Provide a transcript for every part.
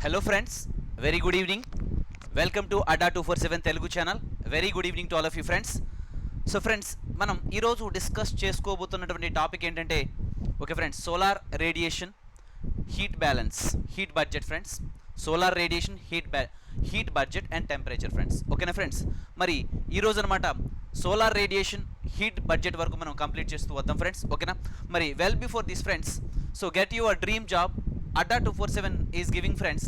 Hello friends, very good evening. Welcome to Adda 247 Telugu channel. Very good evening to all of you friends. So friends, మనం ఈరోజు discuss చేసుకోబోతున్నటువంటి topic ఏంటంటే okay friends, solar radiation heat balance, heat budget friends. Solar radiation heat budget and temperature friends. ఓకేనా friends, మరి ఈరోజు అనమాట solar radiation heat budget వరకు మనం complete చేస్తూ వద్దాం ఫ్రెండ్స్. ఓకేనా, మరి well before this friends, so get your dream job. Adda 247 is giving friends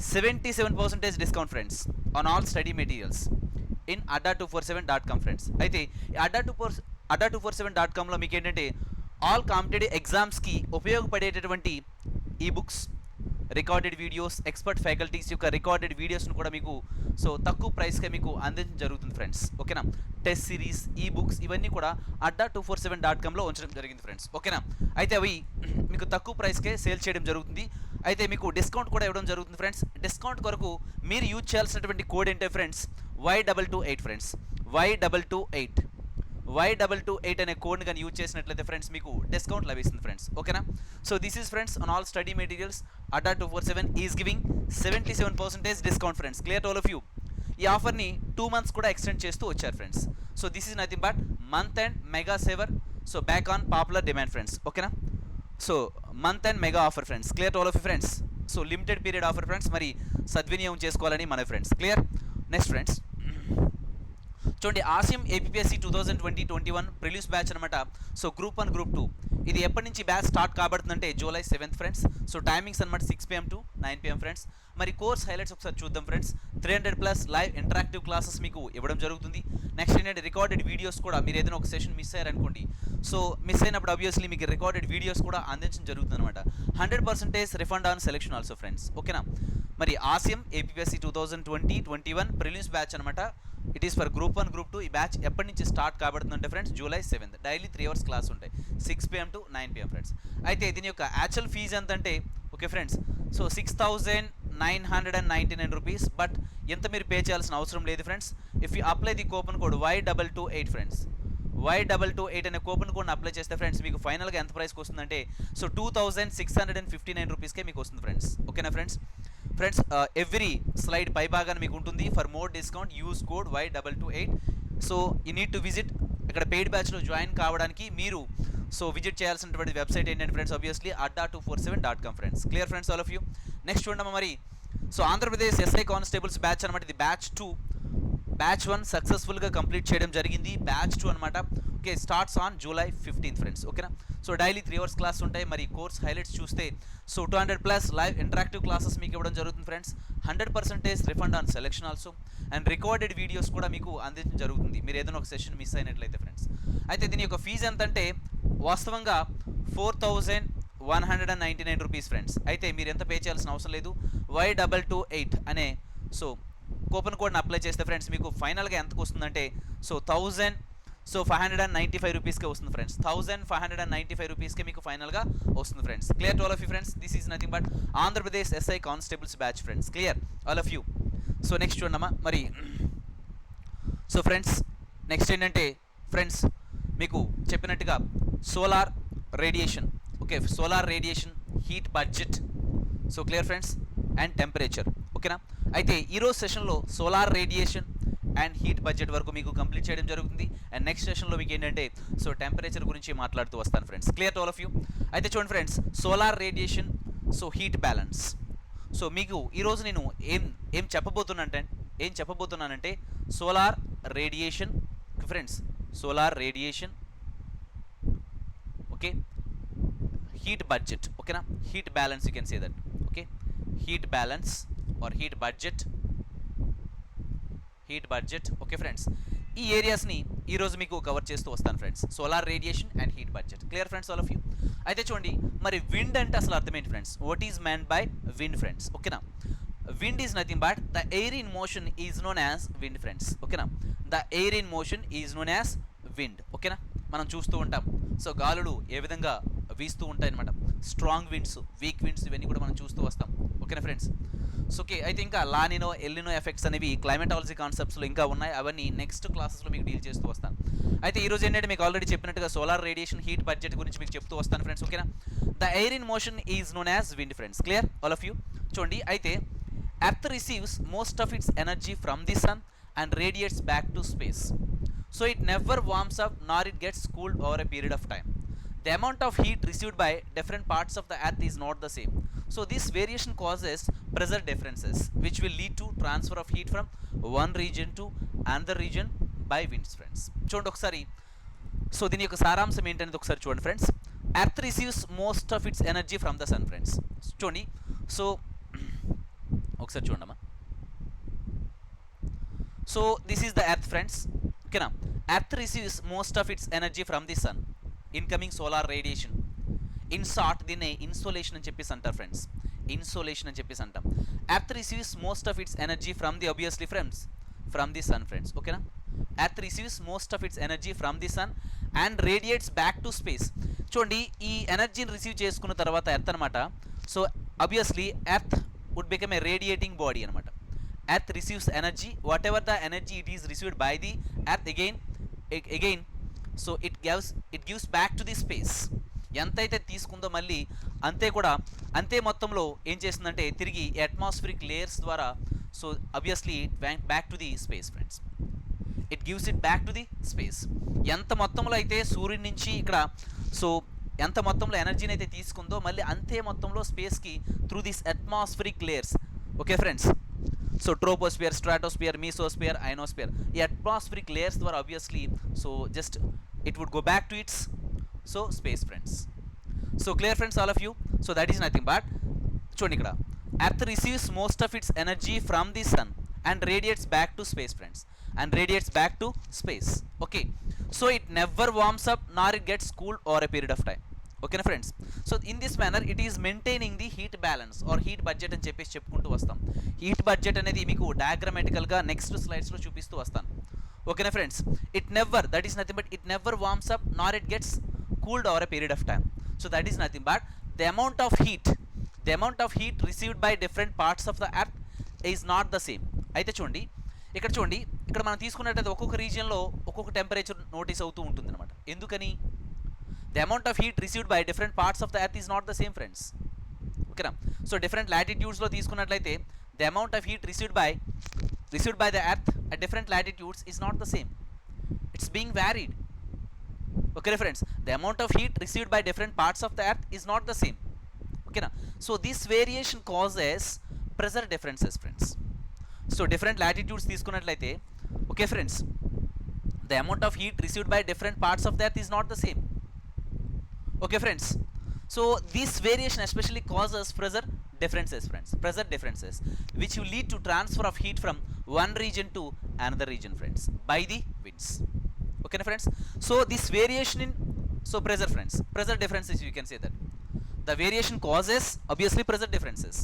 77% discount friends on all study materials in adda247.com friends. అయితే adda247.com లో మీకు ఏంటంటే ఆల్ కాంపిటేటివ్ ఎగ్జామ్స్కి ఉపయోగపడేటటువంటి ఈ books, recorded videos, expert faculties యొక్క recorded వీడియోస్ను కూడా మీకు so తక్కువ ప్రైస్కే మీకు అందించడం జరుగుతుంది ఫ్రెండ్స్. ఓకేనా, టెస్ట్ సిరీస్, ఈ బుక్స్ ఇవన్నీ కూడా adda247.com లో ఉంచడం జరిగింది ఫ్రెండ్స్. ఓకేనా, అయితే అవి మీకు తక్కువ ప్రైస్కే సేల్ చేయడం జరుగుతుంది. అయితే మీకు డిస్కౌంట్ కూడా ఇవ్వడం జరుగుతుంది ఫ్రెండ్స్. డిస్కౌంట్ కొరకు మీరు యూజ్ చేయాల్సినటువంటి కోడ్ ఏంటంటే ఫ్రెండ్స్ Y228 ఫ్రెండ్స్, Y228 అనే కోడ్ని కానీ యూజ్ చేసినట్లయితే ఫ్రెండ్స్ మీకు డిస్కౌంట్ లభిస్తుంది ఫ్రెండ్స్. ఓకేనా, so this is friends on all study materials adda247 is giving 77% discount friends. Clear to all of you. ఈ ఆఫర్ని 2 months కూడా ఎక్స్టెండ్ చేస్తూ వచ్చారు friends. So this is nothing but month and mega saver, so back on popular demand friends. ఓకేనా, so month and mega offer friends. Clear to all of you friends. So limited period offer friends, మరి సద్వినియోగం చేసుకోవాలని మన friends. Clear. Next friends చూడండి, ఆసియం APSC 2020-21 prelims batch అనమాట. So group 1 group 2 ఇది ఎప్పటి నుంచి బ్యాచ్ స్టార్ట్ కాబడుతుందంటే July 7th friends. So timings అనమాట 6 PM to 9 PM ఫ్రెండ్స్. మరి కోర్స్ హైలైట్స్ ఒకసారి చూద్దాం ఫ్రెండ్స్. 300+ లైవ్ ఇంటరాక్టివ్ క్లాసెస్ మీకు ఇవ్వడం జరుగుతుంది. నెక్స్ట్ ఏంటంటే రికార్డెడ్ వీడియోస్ కూడా, మీరు ఏదైనా ఒక సెషన్ మిస్ అయ్యారనుకోండి, సో మిస్ అయినప్పుడు ఆబ్వియస్లీ మీకు రికార్డెడ్ వీడియోస్ కూడా అందించడం జరుగుతుంది అనమాట. 100% refund on selection also friends. ఓకేనా, మరి ఆసియం ఏపీఎస్సి 2020-21 ప్రిలిమ్స్ బ్యాచ్ అనమాట. It is for group 1 group 2. ఈ బ్యాచ్ ఎప్పటి నుంచి స్టార్ట్ కాబడుతుందంటే friends July 7th. Daily 3 hours class ఉంటాయి, 6 PM to 9 PM ఫ్రెండ్స్. అయితే దీని యొక్క యాక్చువల్ ఫీజు ఎంత అంటే okay friends, so 6,999 rupees. But ఎంత మీరు పే చేయాల్సిన అవసరం లేదు friends. If you apply the coupon code Y228 friends, Y228 అనే కూపన్ కోడ్ని అప్లై చేస్తే ఫ్రెండ్స్ మీకు ఫైనల్గా ఎంత ప్రైస్కి వస్తుందంటే సో 2,659 రూపీస్కే మీకు వస్తుంది ఫ్రెండ్స్. ఓకేనా ఫ్రెండ్స్. ఫ్రెండ్స్ ఎవ్రీ స్లైడ్ పై భాగాన్ని మీకు ఉంటుంది. For more discount use code Y228. So you need to visit. ఇక్కడ పెయిడ్ బ్యాచ్లో జాయిన్ కావడానికి మీరు సో విజిట్ చేయాల్సినటువంటి వెబ్సైట్ ఏంటంటే friends obviously adda247.com friends. Clear friends all of you. Next చూడమ్మా, మరి so Andhra Pradesh SI constables batch అనమాట. ఇది బ్యాచ్ 2. బ్యాచ్ 1 సక్సెస్ఫుల్గా కంప్లీట్ చేయడం జరిగింది. బ్యాచ్ 2 అనమాట. Okay, starts on July 15th friends. ఓకేనా, సో డైలీ 3 hours క్లాస్ ఉంటాయి. మరి కోర్స్ హైలైట్స్ చూస్తే సో 200+ లైవ్ ఇంటరాక్టివ్ క్లాసెస్ మీకు ఇవ్వడం జరుగుతుంది friends. 100% refund on selection also, and recorded videos కూడా మీకు అందించడం జరుగుతుంది మీరు ఏదైనా ఒక సెషన్ మిస్ అయినట్లయితే ఫ్రెండ్స్. అయితే దీని యొక్క ఫీజు ఎంత అంటే వాస్తవంగా 4,199 రూపీస్ ఫ్రెండ్స్. అయితే మీరు ఎంత పే చేయాల్సిన అవసరం లేదు. Y228 అనే సో కూపన్ కోడ్ని అప్లై చేస్తే ఫ్రెండ్స్ మీకు ఫైనల్గా ఎంతకు వస్తుందంటే సో 1,595 రూపీస్కే వస్తుంది ఫ్రెండ్స్. 1,595 రూపీస్కే మీకు ఫైనల్గా వస్తుంది friends. Clear to all of you friends. This is nothing but Andhra Pradesh SI constables batch friends. Clear all of you. So next చూడమ్మా, మరి సో ఫ్రెండ్స్ నెక్స్ట్ ఏంటంటే ఫ్రెండ్స్ మీకు చెప్పినట్టుగా solar radiation, okay, solar radiation heat budget. So clear friends, and temperature. ఓకేనా, అయితే ఈరోజు సెషన్లో solar radiation and heat budget వరకు మీకు కంప్లీట్ చేయడం జరుగుతుంది. అండ్ నెక్స్ట్ సెషన్లో మీకు ఏంటంటే సో టెంపరేచర్ గురించి మాట్లాడుతూ వస్తాను friends. Clear to all of you. అయితే చూడండి friends, solar radiation so heat balance. So మీకు ఈరోజు నేను ఏం చెప్పబోతున్నానంటే solar radiation friends, solar radiation, okay, heat budget. ఓకేనా, heat balance, you can say that. Okay, heat balance or heat budget. Okay friends, ఈ ఏరియాస్ని ఈరోజు మీకు కవర్ చేస్తూ వస్తాను friends. Solar radiation and heat budget. Clear friends all of you. అయితే చూడండి, మరి విండ్ అంటే అసలు అర్థమేంటి friends? What is meant by wind friends? ఓకేనా, wind is nothing but the air in motion is known as wind friends. ఓకేనా, the air in motion is known as wind. ఓకేనా, మనం చూస్తూ ఉంటాం సో గాలులు ఏ విధంగా వీస్తూ ఉంటాయి అనమాట. స్ట్రాంగ్ విండ్స్, వీక్ విండ్స్, ఇవన్నీ కూడా మనం చూస్తూ వస్తాం. ఓకేనా ఫ్రెండ్స్. సో ఓకే, అయితే ఇంకా లానినో, ఎల్నినో ఎఫెక్ట్స్ అనేవి క్లైమేటాలజీ కాన్సెప్ట్స్లో ఇంకా ఉన్నాయి. అవన్నీ నెక్స్ట్ క్లాసెస్లో మీకు డీల్ చేస్తూ వస్తాను. అయితే ఈరోజు ఏంటంటే మీకు ఆల్రెడీ చెప్పినట్టుగా సోలార్ రేడియేషన్ హీట్ బడ్జెట్ గురించి మీకు చెప్తూ వస్తాను ఫ్రెండ్స్. ఓకేనా, the air in motion is known as wind friends. Clear all of you. చూడండి, అయితే Earth receives most of its energy from the sun and radiates back to space. So it never warms up nor it gets cooled over a period of time. The amount of heat received by different parts of the earth is not the same. So this variation causes pressure differences which will lead to transfer of heat from one region to another region by winds friends. చూడండి ఒకసారి. So దీని యొక్క సారాంశం ఏంటనేది ఒకసారి చూడండి friends. Earth receives most of its energy from the sun friends. చూడండి. So ఒకసారి చూడమ్మా. So this is the earth friends. ఓకేనా. Earth receives most of its energy from the sun, incoming solar radiation. In short దీన్ని insolation అని చెప్పేసి అంటారు friends. Insolation అని చెప్పేసి అంటాం. Earth receives most of its energy from the obviously friends from the sun friends. ఓకేనా. Earth receives most of its energy from the sun and radiates back to space. చూడండి ఈ ఎనర్జీని రిసీవ్ చేసుకున్న తర్వాత earth అనమాట. So obviously earth would become a radiating body అనమాట. Earth receives energy, whatever the energy it is received by the earth again so it gives back to the space. ఎంతైతే తీసుకుందో మళ్ళీ అంతే మొత్తంలో ఏం చేస్తుందంటే తిరిగి అట్మాస్ఫిరిక్ లేయర్స్ ద్వారా so obviously back to the space friends. It gives it back to the space. ఎంత మొత్తంలో అయితే సూర్యుడి నుంచి ఇక్కడ సో ఎంత మొత్తంలో ఎనర్జీని అయితే తీసుకుందో మళ్ళీ అంతే మొత్తంలో స్పేస్కి through this atmospheric layers. Okay friends. So troposphere, stratosphere, mesosphere, ionosphere, ఈ అట్మాస్ఫిరిక్ లేయర్స్ ద్వారా obviously so just it would go back to its so space friends. So clear friends all of you. So that is nothing but చూడండి ఇక్కడ earth receives most of its energy from the sun and radiates back to space friends. And radiates back to space. Okay. So it never warms up nor it gets cooled over a period of time. ఓకేనా friends. So in this manner it is maintaining the heat balance or heat budget అని చెప్పేసి చెప్పుకుంటూ వస్తాం. Heat budget అనేది మీకు డయాగ్రామాటికల్గా next స్లైడ్స్లో చూపిస్తూ వస్తాను. ఓకేనా friends. It never, that is nothing but it never warms up nor it gets cooled over a period of time. So that is nothing but the amount of heat received by different parts of the earth is not the same. అయితే చూడండి ఇక్కడ మనం తీసుకున్నట్లయితే ఒక్కొక్క రీజియన్లో ఒక్కొక్క temperature notice అవుతూ ఉంటుంది అనమాట. ఎందుకని? The amount of heat received by different parts of the earth is not the same friends. ఓకేనా. సో డిఫరెంట్ లాటిట్యూడ్స్లో తీసుకున్నట్లయితే the amount of heat received by the earth at different latitudes is not the same. It's being varied. Okay friends, the amount of heat received by different parts of the earth is not the same. Okay na. So this variation causes pressure differences friends. So different latitudes తీసుకున్నట్లయితే okay friends, the amount of heat received by different parts of the earth is not the same. Okay friends. So this variation especially causes pressure differences friends, which will lead to transfer of heat from one region to another region friends by the winds. Okay friends. So this variation in pressure friends, pressure differences, you can say that the variation causes obviously pressure differences.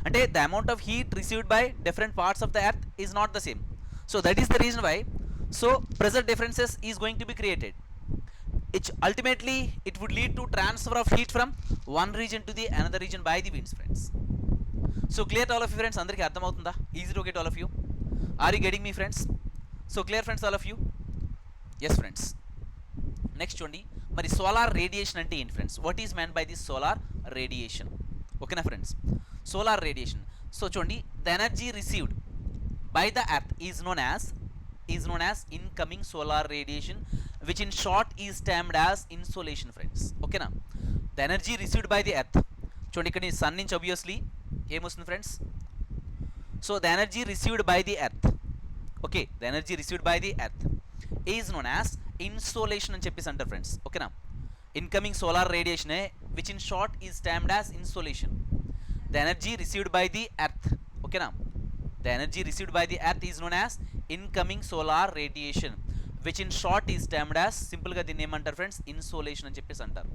And the amount of heat received by different parts of the earth is not the same. So that is the reason why so pressure differences is going to be created. Ultimately it would lead to transfer of heat from one region to the another region by the winds friends. So clear to all of you friends? Andariki ardham avutunda? Easy to get all of you? Are you getting me friends? So clear friends all of you? Yes friends. Next చూడండి మరి solar radiation అంటే ఏంటి friends? What is meant by this solar radiation? ఓకేనా friends. Solar radiation. So చూడండి the energy received by the earth is known as incoming solar radiation which in short is termed as insolation friends. ఓకేనా. The energy received by the earth. చూడండి ఇక్కడ sun నుంచి obviously ఏమొస్తుంది friends? So the energy received by the earth. Okay. The energy received by the earth is known as insolation అని చెప్పేసి అంటారు friends. ఓకేనా. Incoming solar radiation which in short is termed as insolation. The energy received by the earth. ఓకేనా. The energy received by the earth is known as incoming solar radiation which in short is termed as, సింపుల్గా దీన్ని ఏమంటారు friends? Insolation అని చెప్పేసి అంటారు.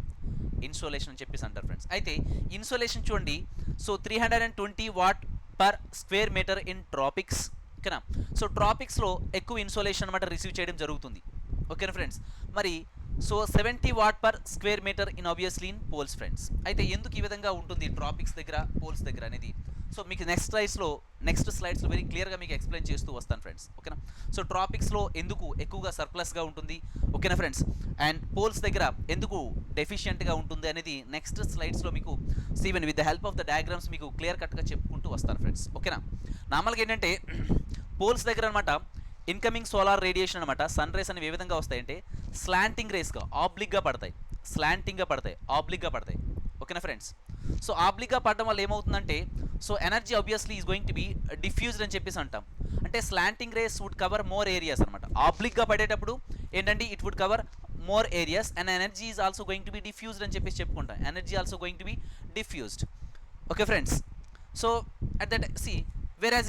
Friends. అయితే insolation చూడండి so 320 watt per square metre in tropics. ఓకేనా. సో ట్రాపిక్స్లో ఎక్కువ ఇన్సోలేషన్ అనమాట రిసీవ్ చేయడం జరుగుతుంది. ఓకేనా ఫ్రెండ్స్. మరి so 70 watt per square metre in obviously in poles friends. అయితే ఎందుకు ఈ విధంగా ఉంటుంది ట్రాపిక్స్ దగ్గర పోల్స్ దగ్గర అనేది సో మీకు నెక్స్ట్ స్లైడ్స్లో వెరీ క్లియర్గా మీకు ఎక్స్ప్లెయిన్ చేస్తూ వస్తాను ఫ్రెండ్స్. ఓకేనా. సో ట్రాపిక్స్లో ఎందుకు ఎక్కువగా సర్ప్లస్గా ఉంటుంది, ఓకేనా ఫ్రెండ్స్, అండ్ పోల్స్ దగ్గర ఎందుకు డెఫిషియెంట్గా ఉంటుంది అనేది నెక్స్ట్ స్లైడ్స్లో మీకు even with the help of the diagrams మీకు క్లియర్ కట్గా చెప్పుకుంటూ వస్తాను ఫ్రెండ్స్. ఓకేనా. నార్మల్గా ఏంటంటే పోల్స్ దగ్గర అనమాట ఇన్కమింగ్ సోలార్ రేడియేషన్ అనమాట సన్ రేస్ అనేవి ఏ విధంగా వస్తాయంటే స్లాంటింగ్ రేస్గా ఆబ్లిక్గా పడతాయి, ఆబ్లిక్గా పడతాయి. ఓకేనా ఫ్రెండ్స్. సో ఆబ్లిక్గా పడడం వల్ల ఏమవుతుందంటే so energy obviously is going to be diffused అని చెప్పేసి అంటాం. అంటే slanting rays would cover more areas అనమాట. ఆబ్లిక్గా పడేటప్పుడు ఏంటంటే it would cover more areas and energy is also going to be diffused అని చెప్పేసి చెప్పుకుంటాం. Energy also going to be diffused. Okay friends. So at that whereas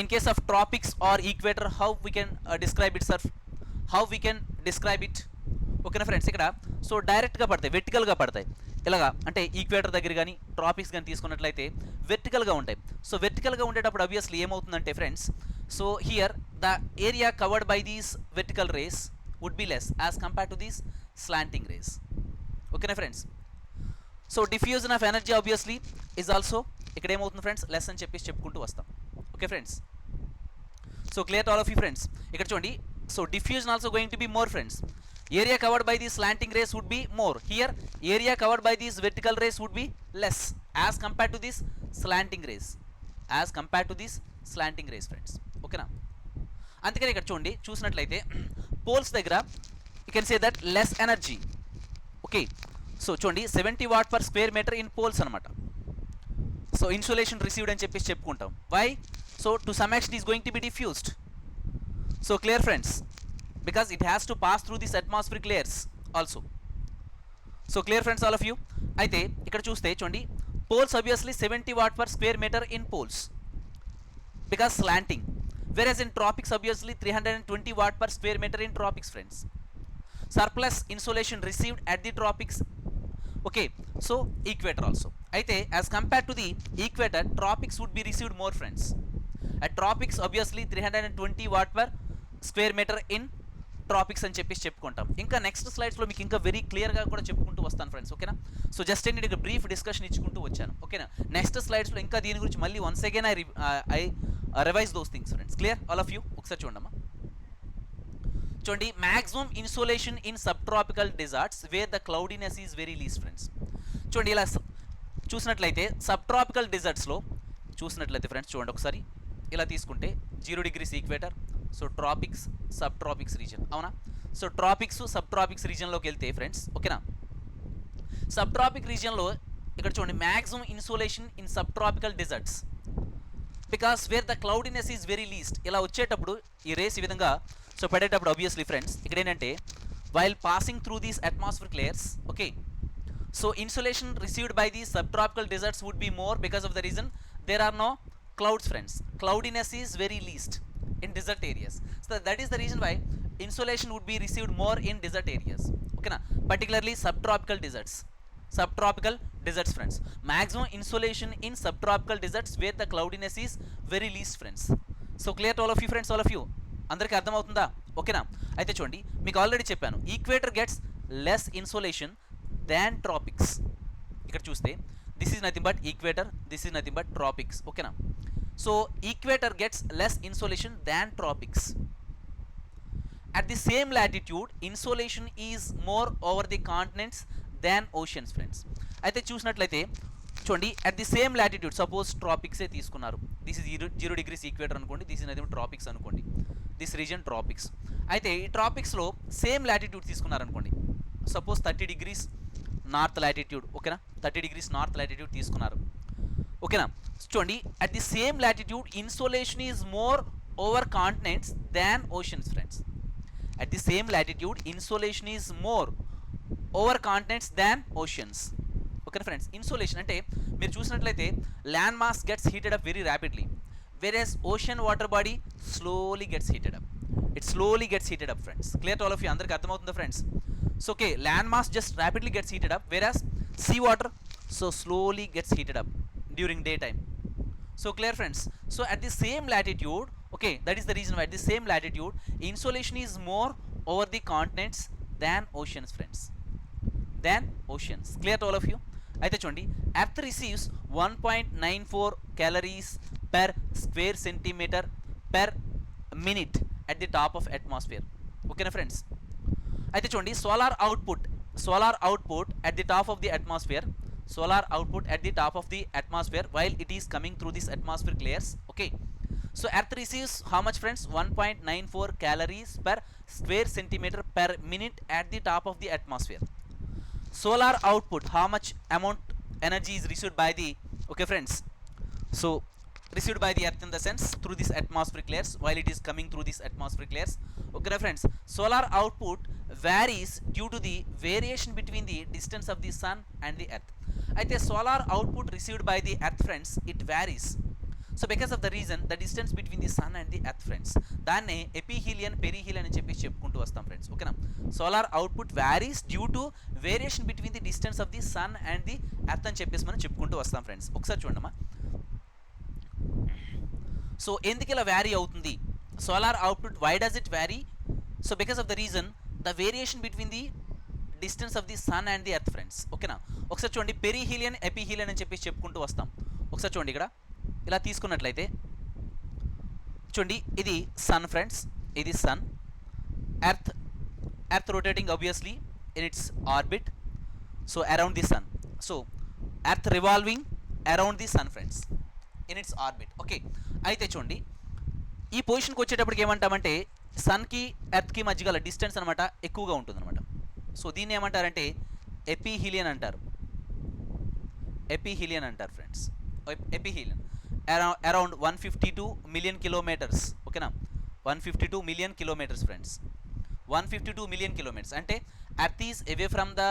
in case of tropics or equator, how we can describe it, sir? How we can describe it? ఓకేనా friends. ఇక్కడ so డైరెక్ట్గా పడతాయి, వెర్టికల్గా పడతాయి. ఇలాగా అంటే equator దగ్గర కానీ tropics కానీ తీసుకున్నట్లయితే వెర్టికల్గా ఉంటాయి. సో వెర్టికల్గా ఉండేటప్పుడు అబ్వియస్లీ ఏమవుతుందంటే friends so here the area covered by these vertical rays would be less as compare to these slanting rays. ఓకేనా friends. So diffusion of energy obviously is also ఇక్కడ ఏమవుతుంది ఫ్రెండ్స్ లెస్ అని చెప్పేసి చెప్పుకుంటూ వస్తాం. Okay friends. So clear to all of you friends. ఇక్కడ చూడండి so diffusion also going to be more friends. Area covered by the slanting rays would be more. Here area covered by these vertical rays would be less as compare to this slanting rays, friends. ఓకేనా. అందుకని ఇక్కడ చూడండి చూసినట్లయితే poles దగ్గర you can say that less energy. Okay. So చూడండి 70 watt per square metre in poles అనమాట. So insulation received అని చెప్పేసి చెప్పుకుంటాం. Why? So to some extent is going to be diffused. So clear friends, because it has to pass through this atmospheric layers also. So clear friends all of you. అయితే ఇక్కడ చూస్తే చూడండి poles obviously 70 watt per square metre in poles because slanting, whereas in tropics obviously 320 watt per square meter in tropics, friends. Surplus insolation received at the tropics. Okay, so equator also. Aithe as compared to the equator, tropics would be received more, friends. At tropics obviously 320 watt per square meter in tropics అని చెప్పేసి చెప్పుకుంటాం. ఇంకా next స్లైడ్స్లో మీకు ఇంకా very క్లియర్గా కూడా చెప్పుకుంటూ వస్తాను ఫ్రెండ్స్. ఓకేనా. సో జస్ట్ ఏంటి ఇక్కడ బ్రీఫ్ డిస్కషన్ ఇచ్చుకుంటూ వచ్చాను. ఓకేనా. నెక్స్ట్ స్లైడ్స్లో ఇంకా దీని గురించి మళ్ళీ once again I revise those things, friends. Clear all of you. ఒకసారి చూడమ్మా. చూడండి maximum insolation in sub tropical deserts where the cloudiness is very less, friends. చూడండి ఇలా చూసినట్లయితే సబ్ ట్రాపికల్ డిజార్ట్స్లో చూసినట్లయితే ఫ్రెండ్స్ చూడండి ఒకసారి ఇలా తీసుకుంటే 0 degrees equator. So tropics sub tropics region, అవునా. సో ట్రాపిక్స్ సబ్ ట్రాపిక్స్ రీజన్లోకి వెళ్తే ఫ్రెండ్స్ ఓకేనా సబ్ ట్రాపిక్ రీజన్లో ఇక్కడ చూడండి maximum insolation in sub tropical deserts because where the cloudiness is very least. ఇలా వచ్చేటప్పుడు ఈ రేస్ ఈ విధంగా సో పడేటప్పుడు ఆబ్వియస్లీ ఫ్రెండ్స్ ఇక్కడ ఏంటంటే while passing through these atmospheric layers. Okay. So insolation received by these sub tropical deserts would be more because of the reason there are no clouds, friends. Cloudiness is very least in desert areas, so that is the reason why insolation would be received more in desert areas. Okay na, particularly subtropical deserts, friends. Maximum insolation in subtropical deserts where the cloudiness is very least, friends. So clear to all of you, friends, all of you. అందరికీ అర్థమవుతుందా? ఓకేనా. అయితే చూడండి మీకు already చెప్పాను equator gets less insolation దాన్ tropics. ఇక్కడ చూస్తే this is nothing but equator, this is nothing but tropics. Okay na. So equator gets less insolation than tropics. At the same latitude insolation is more over the continents than oceans, friends. అయితే చూసినట్లయితే చూడండి at the same latitude, suppose tropics ఏ తీసుకున్నారు. this is 0 degrees equator అనుకోండి, this is nothing but tropics అనుకోండి, this region tropics. అయితే ఈ ట్రాపిక్స్లో same latitude తీసుకున్నారు అనుకోండి, సపోజ్ 30 degrees నార్త్ లాటిట్యూడ్. ఓకేనా. 30 degrees నార్త్ లాటిట్యూడ్ తీసుకున్నారు. ఓకేనా. చూడండి at the same latitude insolation is more over continents than oceans, friends. At the same latitude insolation is more over continents than oceans. ఓకేనా friends. Insolation అంటే మీరు చూసినట్లయితే land mass gets heated up very rapidly, whereas ocean water body slowly gets heated up. It slowly gets heated up, friends. Clear to all of you? అందరికి అర్థమవుతుందా friends? So okay, land mass just rapidly gets heated up, whereas sea water so slowly gets heated up during daytime. So clear, friends. So at the same latitude, okay, that is the reason why at the same latitude insolation is more over the continents than oceans friends, than oceans. Clear to all of you? అయితే చూడండి, earth receives 1.94 calories per square centimeter per minute at the top of atmosphere. ఓకేనా friends? అయితే చూడండి, solar output at the top of the atmosphere, solar output at the top of the atmosphere while it is coming through this atmospheric layers. Okay, so earth receives how much friends? 1.94 calories per square centimeter per minute at the top of the atmosphere. Solar output, how much amount energy is received by the, okay friends, so received by the earth in the sense through this atmospheric layers while it is coming through this atmospheric layers. Okay friends, solar output varies due to the variation between the distance of the sun and the earth. అయితే solar output received by the earth friends, it varies. So because of the reason, the distance between the sun and the earth friends, దాన్నే ఎపిహీలియన్ perihelion అని చెప్పి చెప్పుకుంటూ వస్తాం friends. ఓకేనా? Solar output varies due to variation between the distance of the sun and the earth అని చెప్పేసి మనం చెప్పుకుంటూ వస్తాం ఫ్రెండ్స్. ఒకసారి చూడమ్మా. సో ఎందుకు ఇలా వ్యారీ అవుతుంది? Solar output, why does it vary? So because of the reason, the variation between the distance of the sun and the earth friends. ఓకేనా? ఒకసారి చూడండి, పెరిహీలియన్ ఎపిహీలియన్ అని చెప్పేసి చెప్పుకుంటూ వస్తాం. ఒకసారి చూడండి, ఇక్కడ ఇలా తీసుకున్నట్లయితే చూడండి, ఇది సన్ ఫ్రెండ్స్, ఇది sun, earth rotating obviously in its orbit, so around the sun. So earth revolving around the sun friends in its orbit. Okay, అయితే చూడండి, ఈ పొజిషన్కి వచ్చేటప్పటికి ఏమంటామంటే సన్కి ఎర్త్కి మధ్య గల డిస్టెన్స్ అనమాట ఎక్కువగా ఉంటుంది అనమాట. సో దీన్ని ఏమంటారంటే ఎపిహీలియన్ అంటారు. ఎపిహీలియన్ అంటారు friends. Aphelion around 152 million kilometres. ఓకేనా? 152 million kilometres friends. 152 million kilometres అంటే earth is away from the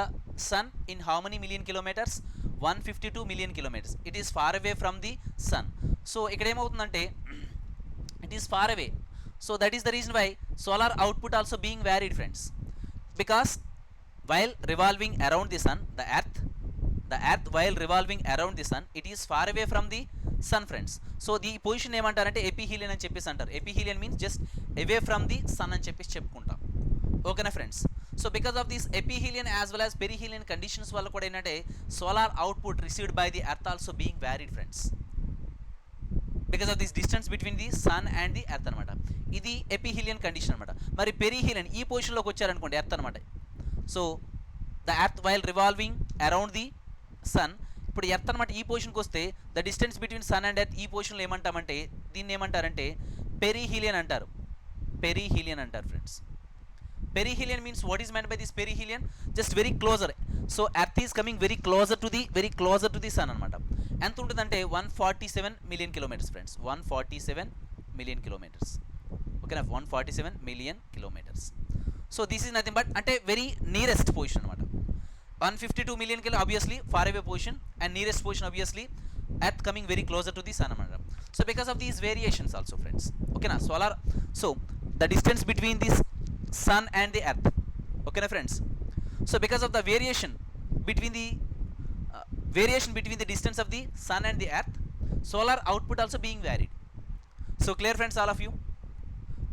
sun in how many million kilometres? 152 million kilometres. It is far away from the sun. So ఇక్కడ ఏమవుతుందంటే it is far away. So that is the reason why solar output also being varied friends, because while revolving around the sun, the earth while revolving around the sun, it is far away from the sun friends. So the position ఏమంటారంటే ఎపిహీలియన్ అని చెప్పేసి అంటారు. Aphelion means just away from the sun అని చెప్పేసి చెప్పుకుంటాం. ఓకేనా friends? So because of this aphelion as well as perihelion conditions వల్ల కూడా ఏంటంటే solar output received by the earth also being varied friends, because of this distance between the sun and the earth అనమాట. ఇది ఎపిహీలియన్ condition అనమాట. మరి perihelion ఈ పొజిషన్లోకి వచ్చారనుకోండి, earth అనమాట. So the earth while revolving around the sun, ఇప్పుడు earth అనమాట ఈ పొజిషన్కి వస్తే the distance between sun and earth ఈ పొజిషన్లో ఏమంటామంటే దీన్ని ఏమంటారంటే పెరిహీలియన్ అంటారు. పెరిహీలియన్ అంటారు friends. Perihelion means what is meant by this perihelion? Just very closer. So earth is coming very closer to the sun అనమాట. ఎంత ఉంటుందంటే 147 million kilometres friends. 147 million kilometres. ఓకేనా? 147 million kilometres. So this is nothing but అంటే very nearest position అనమాట. 152 million kilo obviously far away position, and nearest position obviously earth coming very closer to the sun అనమాట. So because of these variations also friends. ఓకేనా? Solar, so the distance between this sun and the earth. ఓకేనా friends? So because of the variation between the distance of the sun and the earth, solar output also being varied. So clear friends, all of you?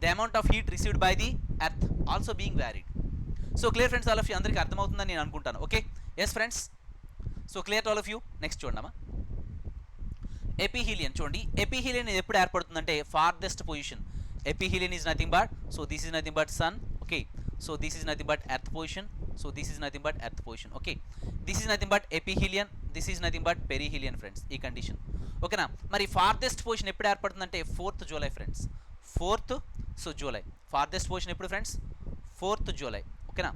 The amount of heat received by the earth also being varied. So clear friends, all of you? అందరికీ అర్థమవుతుందని నేను అనుకుంటాను. Okay, yes friends? So clear to all of you. Next చూడమ్మా, aphelion. చూడండి, aphelion ఎప్పుడు ఏర్పడుతుందంటే farthest position. Aphelion is nothing but, so this is nothing but sun. Okay, so this is nothing but earth position. So this is nothing but earth position. Okay, this is nothing but aphelion, this is nothing but perihelion friends, ఈ condition. ఓకేనా? మరి farthest position ఎప్పుడు ఏర్పడుతుందంటే 4th July friends. 4th, so July. Farthest position ఎప్పుడు friends? 4th July. ఓకేనా?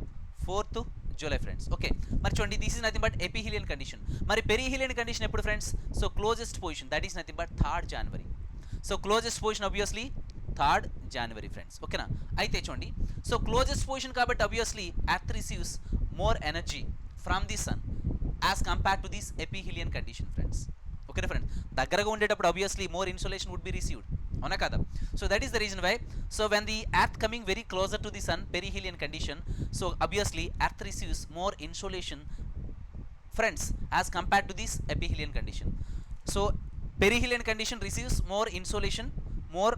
4th July friends. Okay, మరి చూడండి, this is nothing but aphelion condition. మరి పెరిహీలియన్ కండిషన్ ఎప్పుడు friends? So closest position, that is nothing but 3rd January. So closest position obviously 3rd January friends. ఓకేనా? అయితే చూడండి, so closest position కాబట్టి obviously earth receives more energy from the sun as compare to this aphelion condition friends. ఓకేనా friends? దగ్గరగా ఉండేటప్పుడు obviously more insolation would be received, అవునా కదా? So that is the reason why, so when the earth coming very closer to the sun, perihelion condition, so obviously earth receives more insolation friends as compared to this epiphilian condition. So perihelion condition receives more insolation, more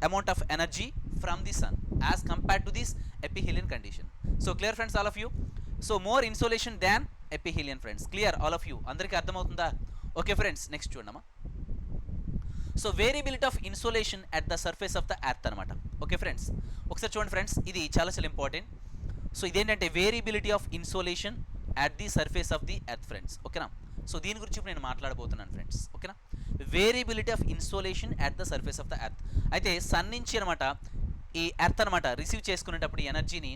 amount of energy from the sun. as compared to this ephelion condition. So clear friends, all of you? So more insolation than ephelion friends. Clear all of you? అందరికీ అర్థమవుతుందా? Okay friends, next చూడమ్మా. So variability of insolation at the surface of the earth అనమాట. Okay friends, ఒకసారి చూడండి friends, ఇది చాలా చాలా important. So ఇదేంటంటే variability of insolation at the surface of the earth friends. ఓకేనా? సో దీని గురించి ఇప్పుడు నేను మాట్లాడబోతున్నాను ఫ్రెండ్స్. ఓకేనా? Variability of insolation at the surface of the earth. అయితే సన్ నుంచి అనమాట ఈ ఎర్త్ అనమాట రిసీవ్ చేసుకునేటప్పుడు ఈ ఎనర్జీని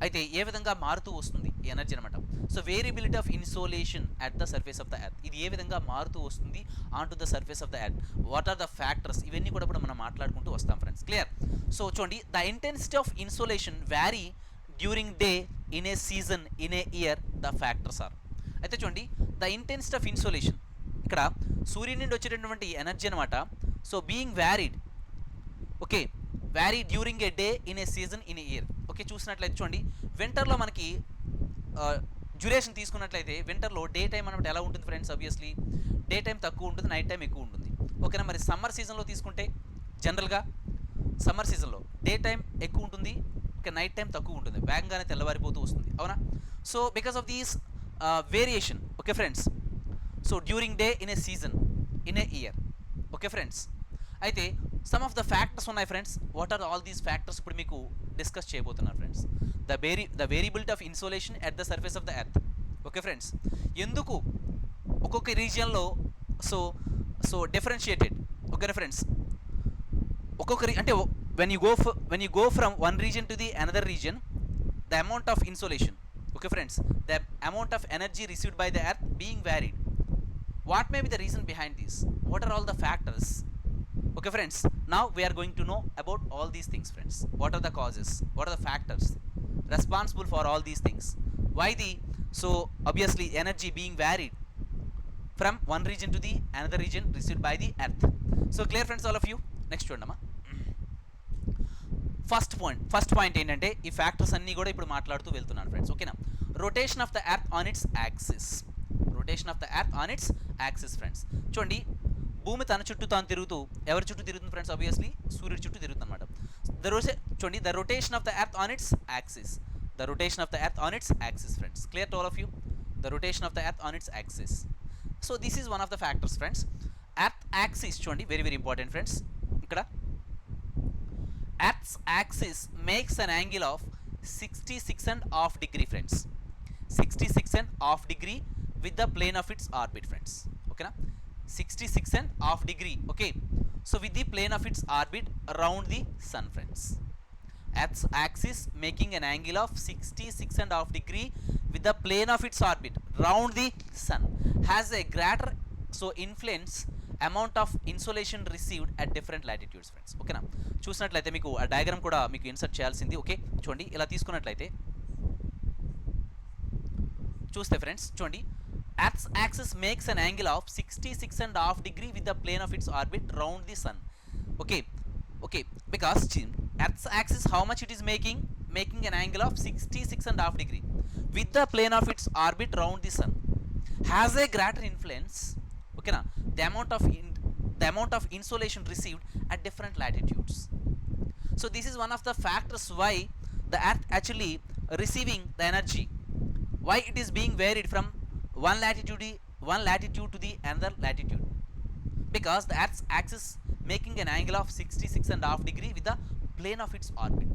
అయితే ఏ విధంగా మారుతూ వస్తుంది ఈ ఎనర్జీ అనమాట. So variability of insolation at the surface of the earth, ఇది ఏ విధంగా మారుతూ వస్తుంది on to the surface of the earth, what are the factors, ఇవన్నీ కూడా ఇప్పుడు మనం మాట్లాడుకుంటూ వస్తాం ఫ్రెండ్స్. క్లియర్? సో చూడండి, the intensity of insolation vary during day in a season in a year, the factors are. అయితే చూడండి, ద ఇంటెన్సిటీ ఆఫ్ ఇన్సోలేషన్ ఇక్కడ సూర్యుని నుండి వచ్చేటటువంటి ఎనర్జీ అనమాట. So being varied, okay, vary during a day in a season in a year. Okay, చూసినట్లయితే చూడండి, వింటర్లో మనకి డ్యూరేషన్ తీసుకున్నట్లయితే వింటర్లో డే టైం అనమాట ఎలా ఉంటుంది ఫ్రెండ్స్? ఆబ్వియస్లీ డే టైం తక్కువ ఉంటుంది, నైట్ టైం ఎక్కువ ఉంటుంది. ఓకేనా? మరి సమ్మర్ సీజన్లో తీసుకుంటే జనరల్గా సమ్మర్ సీజన్లో డే టైం ఎక్కువ ఉంటుంది, ఓకే, నైట్ టైం తక్కువ ఉంటుంది, వేగంగానే తెల్లవారిపోతూ వస్తుంది. అవునా? So because of these variation, okay friends, so during day in a season in a year. Okay friends, అయితే సమ్ ఆఫ్ ద ఫ్యాక్టర్స్ ఉన్నాయి friends. What are all these factors ఇప్పుడు మీకు discuss చేయబోతున్నారు friends. The variability of insolation at the surface of the earth. Okay friends, ఎందుకు ఒక్కొక్క రీజియన్లో so differentiated. Okay friends, అంటే when you go from one region to the another region, the amount of insolation, okay friends, the amount of energy received by the earth being varied. What may be the reason behind this? What are all the factors? Okay friends, now we are going to know about all these things friends. What are the causes? What are the factors responsible for all these things? Why so obviously energy being varied from one region to the another region received by the earth. So clear friends, all of you? Next చూడమ్మా. First point ఏంటంటే ఈ factors అన్నీ కూడా ఇప్పుడు మాట్లాడుతూ వెళ్తున్నాను friends. ఓకేనా? Rotation of the earth on its axis. Rotation of the earth on its axis friends. చూడండి, భూమి తన చుట్టూ తాను తిరుగుతూ ఎవరి చుట్టూ తిరుగుతుంది ఫ్రెండ్స్? ఆబ్వియస్లీ సూర్యుడి చుట్టూ తిరుగుతుంది అనమాట. చూడండి, the rotation of the earth on its axis. The rotation of the earth on its axis friends. Clear to all of you? The rotation of the earth on its axis. So this is one of the factors friends. Earth axis చూడండి, very very important friends. ఇక్కడ earth's axis makes an angle of 66.5 degree friends. 66.5 degree with the plane of its orbit friends. Okay na? 66.5 degree. Okay, so with the plane of its orbit around the sun friends. Earth's axis making an angle of 66.5 degree with the plane of its orbit round the sun has a greater influence amount of insolation received at different latitudes friends. Okay na? చూసినట్లయితే మీకు ఆ diagram కూడా మీకు insert చేయాల్సింది. Okay, చూడండి, ఇలా తీసుకున్నట్లయితే చూస్తే ఫ్రెండ్స్, చూడండి, Earth's axis makes an angle of 66.5 degree with the plane of its orbit round the sun. Okay, because Earth's axis, how much it is making an angle of 66.5 degree with the plane of its orbit round the sun has a greater influence. Okay na? The amount of insolation received at different latitudes. So this is one of the factors why the Earth actually receiving the energy, why it is being varied from one latitude to the another latitude, because the Earth's axis making an angle of 66.5 degree with the plane of its orbit.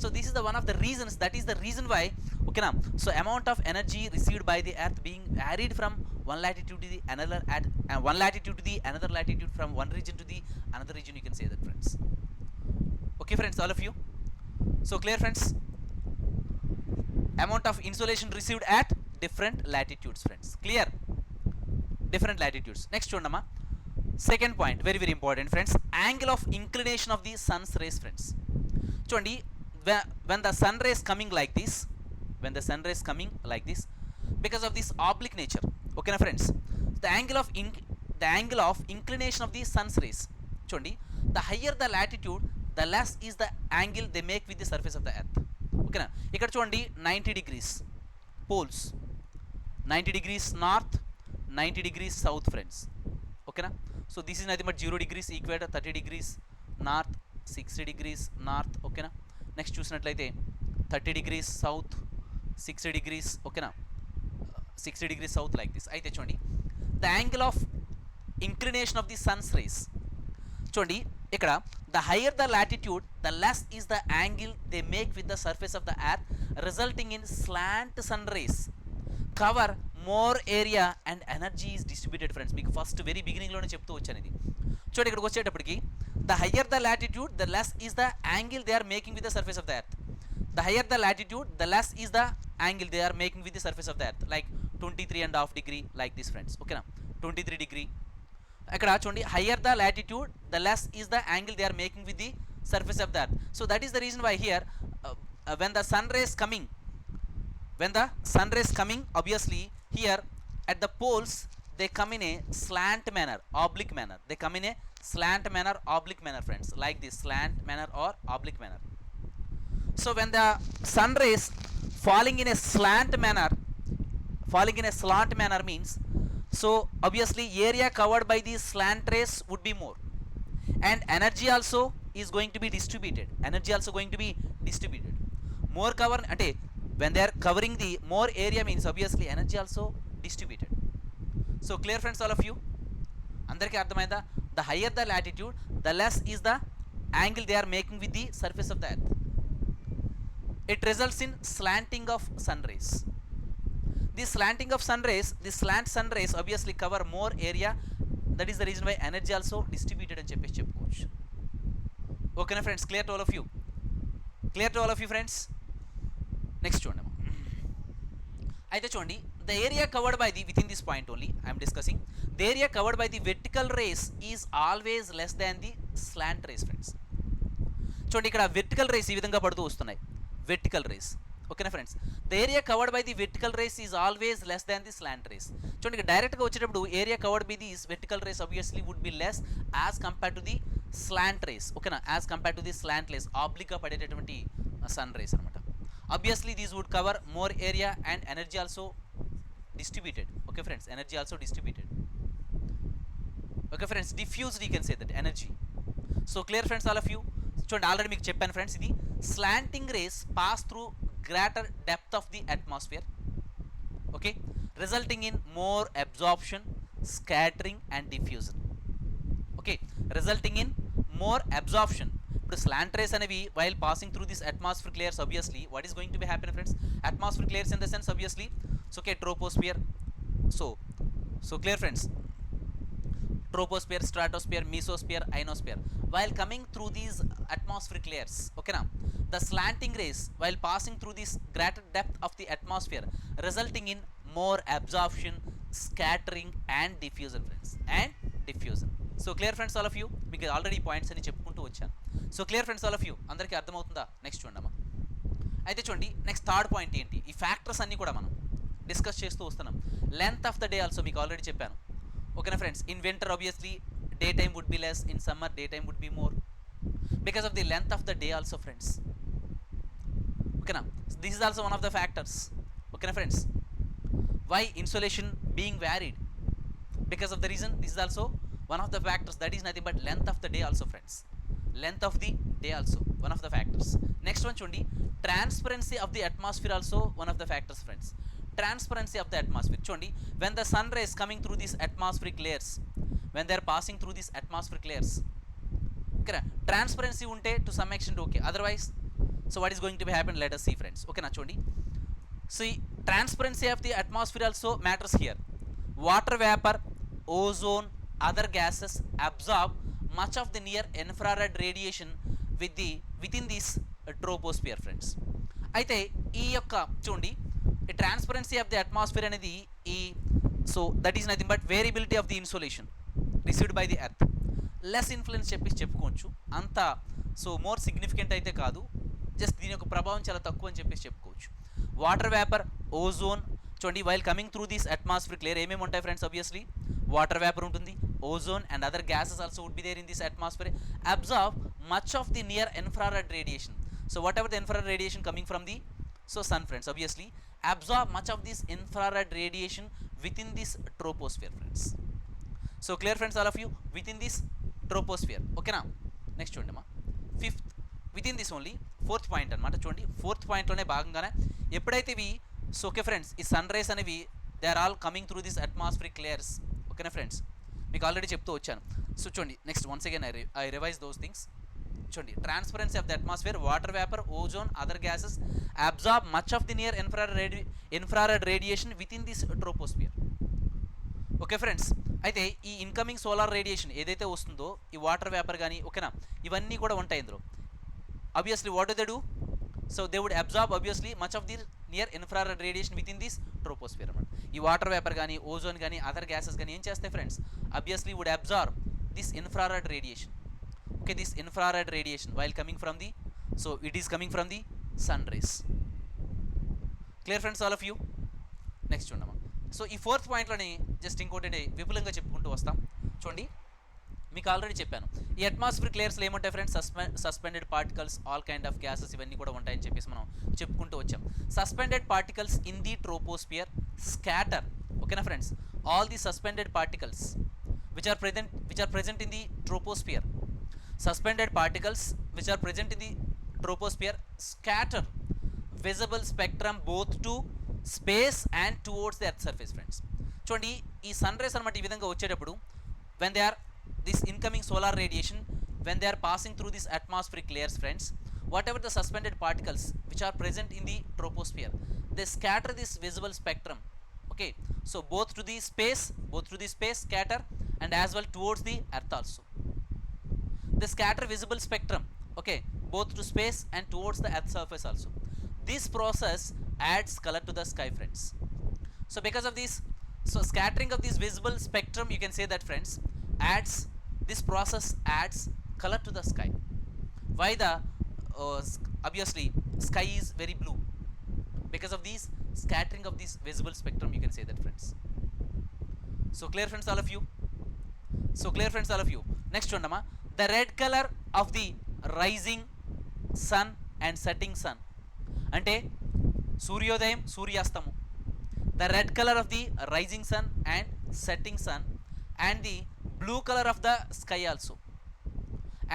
So this is the one of the reasons, that is the reason why, okay na, so amount of energy received by the Earth being varied from one latitude to the another, at one latitude to the another latitude, from one region to the another region, you can say that friends. Okay friends, all of you? So clear friends? Amount of insolation received at different latitudes friends. Clear? Different latitudes. Next చూడమ్మా, second point, very very important friends. Angle of inclination of the sun's race friends. చూడండి, when the sun rays coming like this, because of this oblique nature, okay na friends, the angle of inclination of the sun's rays, చూడండి, the higher the latitude, the less is the angle they make with the surface of the earth. Okay na? ఇక్కడ చూడండి, 90 degrees poles, 90 degrees north, 90 degrees south friends. Okay na? So this is nothing but 0 degrees equator, 30 degrees north, 60 degrees north. Okay na? Next చూసినట్లయితే 30 degrees south, 60 degrees, ఓకేనా, 60 degrees south like this. అయితే చూడండి the angle of inclination of the sun's rays. చూడండి ఇక్కడ the higher the latitude the less is the angle they make with the surface of the earth resulting in slant sun rays cover more area and energy is distributed. Friends మీకు first very బిగినింగ్లోనే చెప్తూ వచ్చాను ఇది. చూడండి ఇక్కడికి వచ్చేటప్పటికి the higher the latitude the less is the angle they are making with the surface of the earth. The higher the latitude, the less is the angle they are making with the surface of the earth, like 23.5 degree like this friends, okay na, 23 degree. Akkada chudandi higher the latitude the less is the angle they are making with the surface of the earth. So that is the reason why here when the sun rays coming obviously here at the poles they come in a slant manner, oblique manner, they come in a slant manner, oblique manner friends, like this slant manner or oblique manner. So when the sun rays falling in a slant manner means, so obviously area covered by these slant rays would be more, and energy also is going to be distributed, more cover ante when they are covering the more area means obviously energy also distributed. So clear friends all of you, andarki ardhamainda, the higher the latitude the less is the angle they are making with the surface of the earth. It results in slanting of sun rays. This slanting of sun rays, this slant sun rays obviously cover more area, that is the reason why energy also distributed అని చెప్పేసి చెప్పుకోవచ్చు. ఓకేనా friends, clear to all of you friends. Next చూడండి, అయితే చూడండి the area covered by the with in this point only I'm discussing, the area covered by the vertical rays is always less than the slant rays friends. చూడండి ఇక్కడ vertical rays ఈ విధంగా పడుతూ వస్తున్నాయి, vertical rays, ఓకేనా friends. The area covered by the vertical rays is always less than the slant rays. చూడండి ఇక్కడ డైరెక్ట్గా వచ్చేటప్పుడు area covered by this vertical rays obviously would be less as compare to the slant rays, ఓకేనా, as compare to the slant rays, ఆబ్లిక్గా పడేటటువంటి sun rays అనమాట. obviously these would cover more area and energy also distributed, okay friends, energy also distributed, okay friends, diffused you can say that energy. So clear friends all of you. చూడండి already మీకు చెప్పాను friends, ఇది slanting rays pass through greater depth of the atmosphere, okay, resulting in more absorption, scattering and diffusion, okay, resulting in more absorption. ఇప్పుడు slant rays అనేవి while passing through this atmosphere layers obviously what is going to be happen friends, atmospheric layers in the sense obviously, so okay, troposphere, so clear friends, troposphere, stratosphere, mesosphere, ionosphere, while coming through these atmospheric layers, okay now the slanting rays while passing through this greater depth of the atmosphere resulting in more absorption, scattering and diffusion friends, and diffusion. So clear friends all of you, మీకు already points అని చెప్పుకుంటూ వచ్చాను. So clear friends all of you, అందరికీ అర్థమవుతుందా? Next చూడమ్మా. అయితే చూడండి next third point ఏంటి, ఈ ఫ్యాక్టర్స్ అన్నీ కూడా మనం డిస్కస్ చేస్తూ వస్తున్నాం. Length of the day also మీకు ఆల్రెడీ చెప్పాను, ఓకేనా friends. In winter obviously day time would be less, in summer day time would be more because of the length of the day also friends, ఓకేనా. This is also one of the factors, ఓకేనా friends. Why insulation being varied, because of the reason this is also one of the factors, that is nothing but length of the day also friends, length of the day also one of the factors. Next one chundi, transparency of the atmosphere also one of the factors friends. Transparency of the atmosphere chundi, when the sun rays coming through these atmospheric layers, when they are passing through these atmospheric layers, okay, transparency unte to some extent okay, otherwise so what is going to be happen, let us see friends, okay na chundi. See, transparency of the atmosphere also matters here. Water vapor, ozone, other gases absorb much of the near infrared radiation within this troposphere friends. అయితే ఈ యొక్క చూడండి ఈ transparency of the atmosphere అనేది ఈ so that is nothing but variability of the insolation received by the earth. Less influence చెప్పుకోవచ్చు, అంత so more significant అయితే కాదు, జస్ట్ దీని యొక్క ప్రభావం చాలా తక్కువ అని చెప్పుకోవచ్చు. వాటర్ వేపర్, ఓజోన్ చూడండి while coming through this atmospheric layer ఏమేమి ఉంటాయి ఫ్రెండ్స్, ఆబ్వియస్లీ వాటర్ వేపర్ ఉంటుంది, ozone and other gases also would be there in this atmosphere, absorb much of the near infrared radiation. So whatever the infrared radiation coming from the so sun friends, obviously absorb much of this infrared radiation within this troposphere friends. So clear friends all of you, within this troposphere, okay na. Next చూడండి మా, fifth with in this only fourth point అనమాట. చూడండి fourth పాయింట్లోనే భాగంగానే ఎప్పుడైతే ఇవి so okay friends ఈ sun rays అనేవి they are all coming through this atmospheric layers. ఓకేనా ఫ్రెండ్స్, మీకు ఆల్రెడీ చెప్తూ వచ్చాను. సో చూడండి next once again I revise those things. చూడండి transparency of the atmosphere, water vapour, ozone, other gases absorb much of the near infrared radiation with in this troposphere. Okay friends, అయితే ఈ incoming solar radiation ఏదైతే వస్తుందో ఈ water vapour కానీ ఓకేనా ఇవన్నీ కూడా ఉంటాయి ఇందులో. Obviously what do they do? So they would absorb obviously much of the near infrared radiation with in this troposphere అనమాట. ఈ వాటర్ వేపర్ కానీ ఓజోన్ కానీ అదర్ గ్యాసెస్ కానీ ఏం చేస్తాయి friends? Obviously would absorb this infrared radiation. Okay, this infrared radiation while coming from the, so it is coming from the sun rays. Clear friends, all of you? Next చూడమ్మా. So ఈ fourth పాయింట్లోని just ఇంకోటి విపులంగా చెప్పుకుంటూ వస్తాం. చూడండి మీకు already చెప్పాను ఈ అట్మాస్ఫిరిక్ లేయర్స్లో ఏముంటాయి friends? Suspended particles, all kind of gases ఇవన్నీ కూడా ఉంటాయని చెప్పేసి మనం చెప్పుకుంటూ వచ్చాం. Suspended particles in the troposphere scatter. ఓకేనా friends, all the suspended particles which are present in the troposphere. Suspended particles which are present in the troposphere scatter visible spectrum both to space and towards the earth surface friends. చూడండి ఈ sun rays అనమాట ఈ విధంగా వచ్చేటప్పుడు when they are this incoming solar radiation when they are passing through this atmospheric layers friends, whatever the suspended particles which are present in the troposphere, they scatter this visible spectrum. Okay, so both to the space scatter and as well towards the earth also. They scatter visible spectrum, okay, both to space and towards the earth surface also. This process adds color to the sky friends. So because of this, so scattering of this visible spectrum, you can say that friends, this process adds color to the sky. Why the obviously sky is very blue? Because of this scattering of this visible spectrum, you can say that friends. So clear friends, all of you? Next one nama, the red color of the rising sun and setting sun ante suryodayam suryastamu. The red color of the rising sun and setting sun and the blue color of the sky also.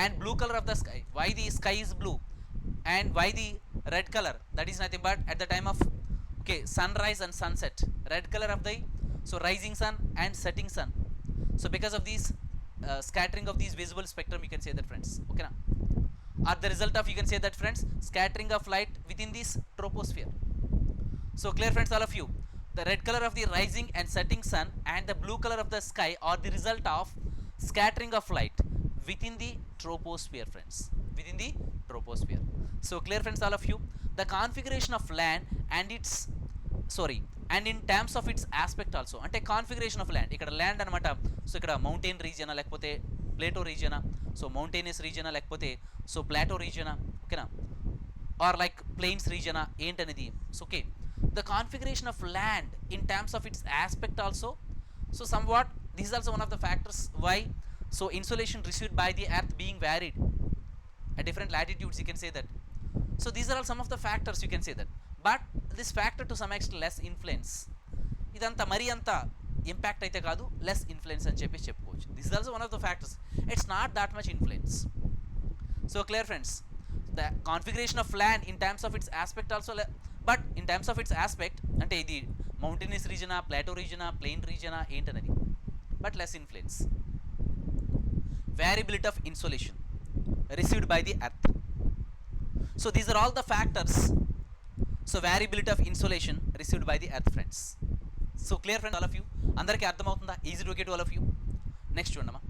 And blue color of the sky, why the sky is blue and why the red color? That is nothing but at the time of okay sunrise and sunset, red color of the so rising sun and setting sun. So because of these scattering of these visible spectrum, you can say that friends, okay na, are the result of, you can say that friends, scattering of light within this troposphere. So clear friends, all of you? The red color of the rising and setting sun and the blue color of the sky are the result of scattering of light within the troposphere friends, within the troposphere. So clear friends, all of you? The configuration of land and its and in terms of its aspect also, అంటే configuration of land, ఇక్కడ land అనమాట. So ఇక్కడ mountain రీజియనా లేకపోతే Plato రీజియనా, so mountainous రీజియనా లేకపోతే so Plato రీజియనా, ఓకేనా, are like plains రీజియనా ఏంటనేది. So okay, the configuration of land in terms of its aspect also. So somewhat this is also one of the factors why so insolation received by the earth being varied at different latitudes, you can say that. So these are all some of the factors, you can say that. But this factor to some extent less influence, idanta mari anta impact aithe kaadu, less influence అని చెప్పి చెప్పుకోవచ్చు. This is also one of the factors, it's not that much influence. So clear friends, the configuration of land in terms of its aspect also, but in terms of its aspect అంటే ఇది mountainous రీజనా, Plato రీజనా, plain రీజనా ఏంటనేది, but less influence. Variability of insolation received by the earth. So these are all the factors. So variability of insolation received by the earth friends. So clear friends, all of you? Andariki ardham avutunda? Easy to get all of you? Next chundama,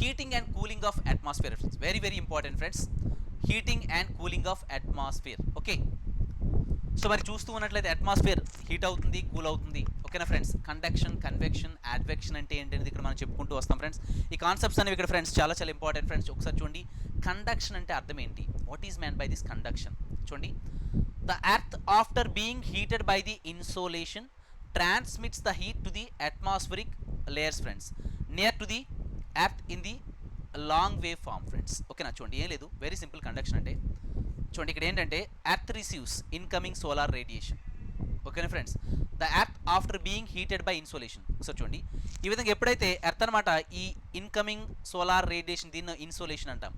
heating and cooling of atmosphere friends. Very very important friends, heating and cooling of atmosphere. Okay, so మరి చూస్తూ ఉన్నట్లయితే atmosphere heat అవుతుంది, cool అవుతుంది, ఓకేనా friends. Conduction, convection, అడ్వెక్షన్ అంటే ఏంటనేది ఇక్కడ మనం చెప్పుకుంటూ వస్తాం ఫ్రెండ్స్. ఈ కాన్సెప్ట్స్ అనేవి ఇక్కడ ఫ్రెండ్స్ చాలా చాలా ఇంపార్టెంట్ ఫ్రెండ్స్. ఒకసారి చూడండి, కండక్షన్ అంటే అర్థం ఏంటి, what is meant by this conduction. చూడండి, the earth after being heated by the insolation transmits the heat to the atmospheric layers friends near to the earth in the long wave form friends. ఓకేనా, చూడండి ఏం లేదు, very simple. Conduction అంటే చూడండి ఇక్కడ ఏంటంటే earth receives incoming solar radiation, ఓకేనా friends, the earth after being heated by insolation. So చూడండి ఈ విధంగా ఎప్పుడైతే ఎర్త్ అనమాట ఈ ఇన్కమింగ్ సోలార్ రేడియేషన్, దీన్ని ఇన్సోలేషన్ అంటాం,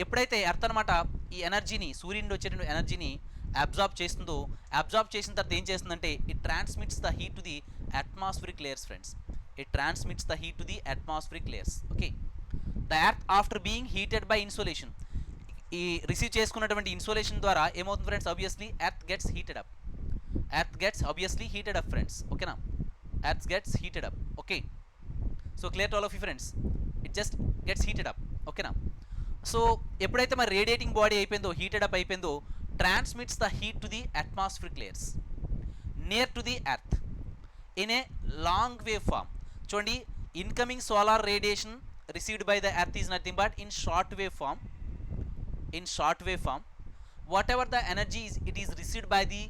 ఎప్పుడైతే ఎర్త్ అనమాట ఈ ఎనర్జీని సూర్యుడి నుండి వచ్చే ఎనర్జీని అబ్జార్బ్ చేస్తుందో, అబ్జార్బ్ చేసిన తర్వాత ఏం చేస్తుందంటే it transmits the heat to the atmospheric layers friends. It transmits the heat to the atmospheric layers. Okay, the earth after being heated by insolation, ఈ రిసీవ్ చేసుకున్నటువంటి ఇన్సోలేషన్ ద్వారా ఏమవుతుంది friends, obviously earth gets heated up. Earth gets obviously heated up friends. ఓకేనా, earth gets heated up. Okay, so clear to all of you friends, it just gets heated up. ఓకేనా, so ఎప్పుడైతే మరి radiating body అయిపోయిందో, heated up అయిపోయిందో, transmits the heat to the atmospheric layers near to the earth in a long wave form. చూడండి, incoming solar radiation received by the earth is nothing but in short wave form. In short wave form, whatever the energy is, it is received by the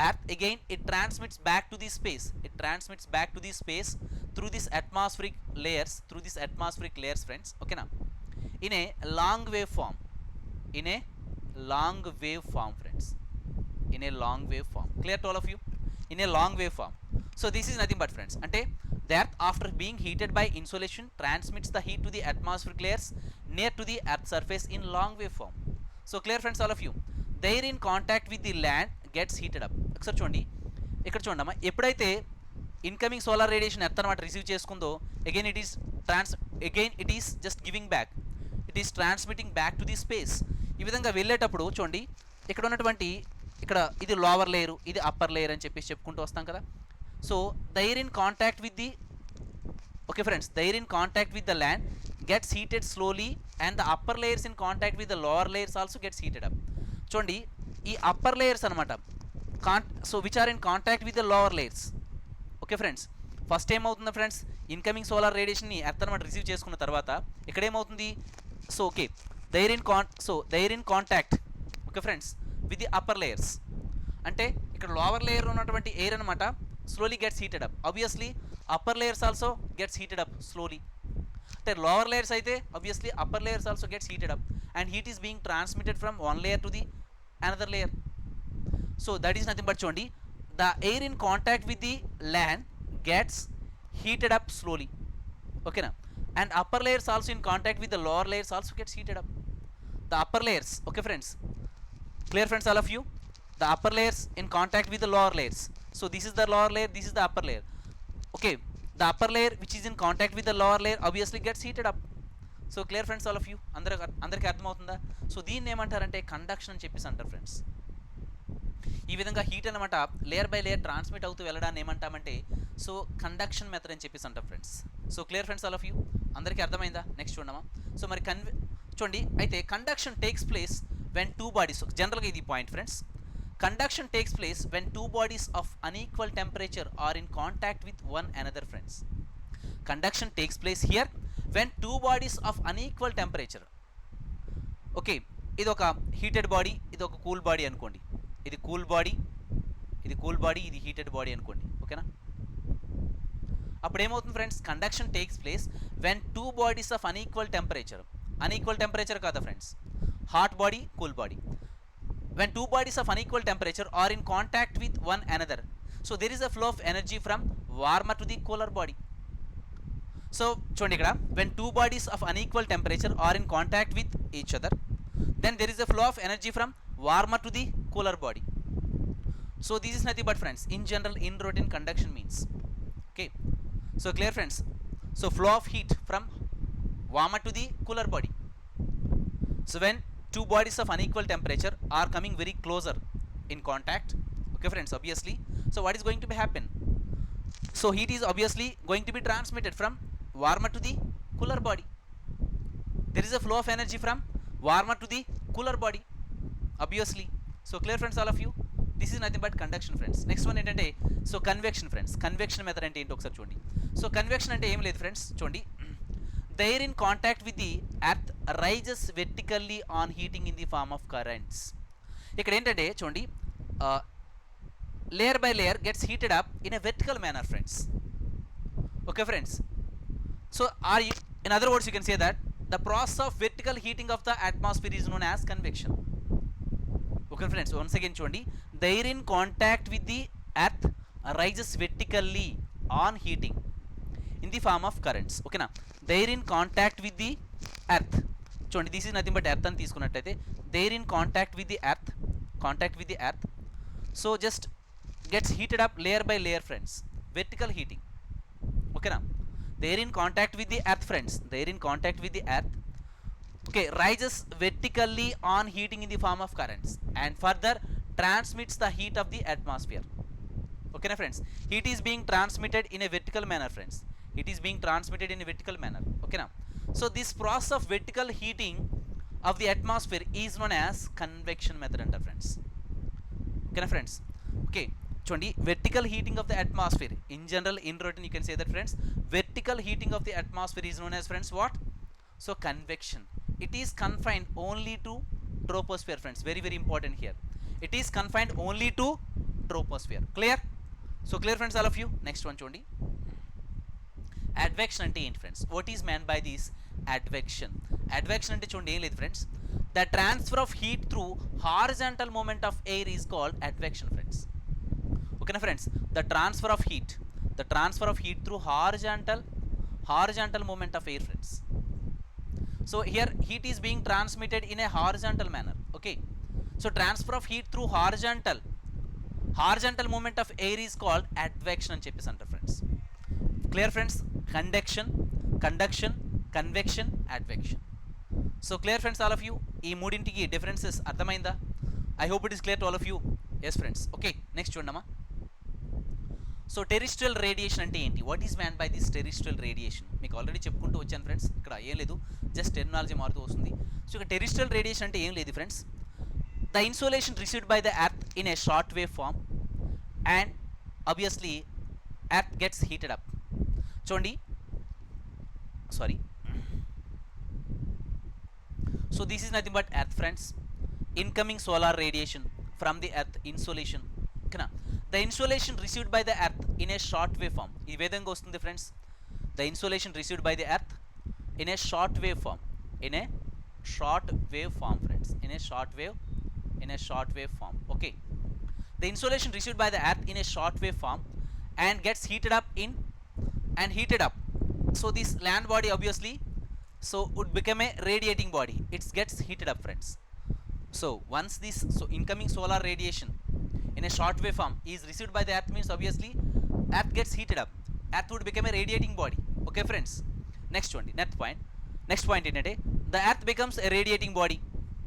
earth, again it transmits back to the space. It transmits back to the space through this atmospheric layers, through this atmospheric layers friends. Okay na, in a long wave form, in a long wave form friends, in a long wave form. Clear to all of you? In a long wave form. So this is nothing but friends, ante the earth after being heated by insolation transmits the heat to the atmospheric layers near to the earth surface in long wave form. So clear friends all of you? They in contact with the land gets heated up. ఒకసారి చూడండి, ఇక్కడ చూడమ్మా, ఎప్పుడైతే incoming solar radiation earth అనమాట receive చేసుకుందో, again it is just giving back, it is transmitting back to the space. ఈ విధంగా వెళ్ళేటప్పుడు చూడండి, ఇక్కడ ఉన్నటువంటి ఇక్కడ ఇది లోవర్ లేయర్, ఇది అప్పర్ లేయర్ అని చెప్పేసి చెప్పుకుంటూ వస్తాం కదా. So they're in contact with the, okay friends, they're in contact with the land gets heated slowly and the upper layers in contact with the lower layers also gets heated up. చూడండి, ఈ upper layers అనమాట so which are in contact with the lower layers. Okay friends, first ఏమవుతుంది friends, incoming solar రేడియేషన్ని earth అనమాట receive చేసుకున్న తర్వాత ఇక్కడ ఏమవుతుంది, so okay they're in contact, okay friends, with the upper layers. అంటే ఇక్కడ లోవర్ లేయర్ ఉన్నటువంటి ఎయిర్ అనమాట slowly gets heated up. Obviously upper layers also gets heated up slowly. అంటే lower layers అయితే obviously upper layers also gets heated up and heat is being transmitted from one layer to the another layer. So that is nothing but చూడండి, the air in contact with the land gets heated up slowly. Okay na, and upper layers also in contact with the lower layers also gets heated up. The upper layers, okay friends, clear friends all of you? The upper layers in contact with the lower layers. So this is the lower layer, this is the upper layer. Okay, the upper layer which is in contact with the lower layer obviously gets heated up. So clear friends all of you? అందరికి అర్థమవుతుందా? So దీన్ని ఏమంటారంటే conduction అని చెప్పేసి అంటారు friends. ఈ విధంగా heat అనమాట లేయర్ బై లేయర్ ట్రాన్స్మిట్ అవుతూ వెళ్ళడాన్ని ఏమంటామంటే సో కండక్షన్ మెథడ్ అని చెప్పేసి అంటాం friends. So clear friends all of you? అందరికీ అర్థమైందా? నెక్స్ట్ చూడమా. సో మరి చూడండి, అయితే conduction takes place when two bodies, జనరల్గా ఇది point friends, conduction takes place when two bodies of unequal temperature are in contact with one another friends. Conduction takes place here when two bodies of unequal temperature. Okay, ఇది ఒక heated body, ఇది ఒక cool body అనుకోండి, ఇది cool body, ఇది cool body, ఇది heated body అనుకోండి. ఓకేనా, అప్పుడు ఏమవుతుంది friends, conduction takes place when two bodies of unequal temperature, unequal temperature కాదా friends, hot body, cool body, when two bodies of unequal temperature are in contact with one another, so there is a flow of energy from warmer to the cooler body. So చూడండి, ఇక్కడ when two bodies of unequal temperature are in contact with each other, then there is a flow of energy from warmer to the cooler body. So this is nothing but friends, in general in routine conduction means. Okay, so clear friends? So flow of heat from warmer to the cooler body. So when two bodies of unequal temperature are coming very closer in contact, okay friends, obviously, so what is going to be happen, so heat is obviously going to be transmitted from warmer to the cooler body. There is a flow of energy from warmer to the cooler body obviously. So clear friends all of you? This is nothing but conduction friends. Next one ఏంటంటే so convection friends. Convection method అంటే ఏంటో ఒకసారి చూడండి. So convection అంటే ఏం లేదు friends, చూడండి, the air in contact with the earth rises vertically on heating in the form of currents. ఇక్కడ ఏంటంటే చూడండి, layer by layer gets heated up in a vertical manner friends. Okay friends, so are you, in other words you can say that the process of vertical heating of the atmosphere is known as convection. Okay friends, once again చూడండి, the air in contact with the earth rises vertically on heating in the form of currents. Okay na, they are in contact with the earth చూడండి, this is nothing but earth అని తీసుకున్నట్టయితే, they're in contact with the earth, so just gets heated up layer by layer friends, vertical heating. ఓకేనా, they're in contact with the earth friends, they're in contact with the earth, okay, rises vertically on heating in the form of currents and further transmits the heat of the atmosphere. Okay na friends, heat is being transmitted in a vertical manner friends, it is being transmitted in a vertical manner. Okay na, so this process of vertical heating of the atmosphere is known as convection method under friends. Okay na friends, okay, చూడండి, vertical heating of the atmosphere in general, in routine you can say that friends, vertical heating of the atmosphere is known as friends what? So convection, it is confined only to troposphere friends, very very important here, it is confined only to troposphere. Clear? So clear friends, all of you. Next one చూడండి, advection అంటే ఏంటి friends, what is meant by this advection? Advection అంటే చూడండి ఏం లేదు friends, the transfer of heat through horizontal movement of air is called advection friends. Okay na friends, the transfer of heat through horizontal movement of air friends. So here heat is being transmitted in a horizontal manner. Okay, so transfer of heat through horizontal movement of air is called advection అని చెప్పేసి అంటారు friends. Clear friends, conduction, convection, advection. So clear friends, all of you, ఈ మూడింటికి differences అర్థమైందా? I hope it is clear to all of you. Yes friends, okay, next చూడమ్మా. So terrestrial radiation అంటే ఏంటి, what is meant by this terrestrial radiation? మీకు already చెప్పుకుంటూ వచ్చాను friends, ఇక్కడ ఏం లేదు, జస్ట్ టెర్మినాలజీ మారుతూ వస్తుంది. సో ఇక్కడ టెరిస్ట్రియల్ రేడియేషన్ అంటే ఏం లేదు friends, the insolation received by the earth in a short wave form and obviously earth gets heated up. చూడండి, sorry, so this is nothing but earth friends, incoming solar radiation from the earth insolation. ఓకేనా, the insolation received by the earth in a short wave form, ఈ విధంగా వస్తుంది friends, the insolation received by the earth in a short wave form, in a short wave form friends, in a short wave form. Okay, the insolation received by the earth in a short wave form and gets heated up, so this land body obviously so would become a radiating body, it gets heated up friends. So once this incoming solar radiation in a short wave form is received by the earth means obviously earth gets heated up, earth would become a radiating body. Okay friends, next one, next point ఏంటంటే, the earth becomes a radiating body,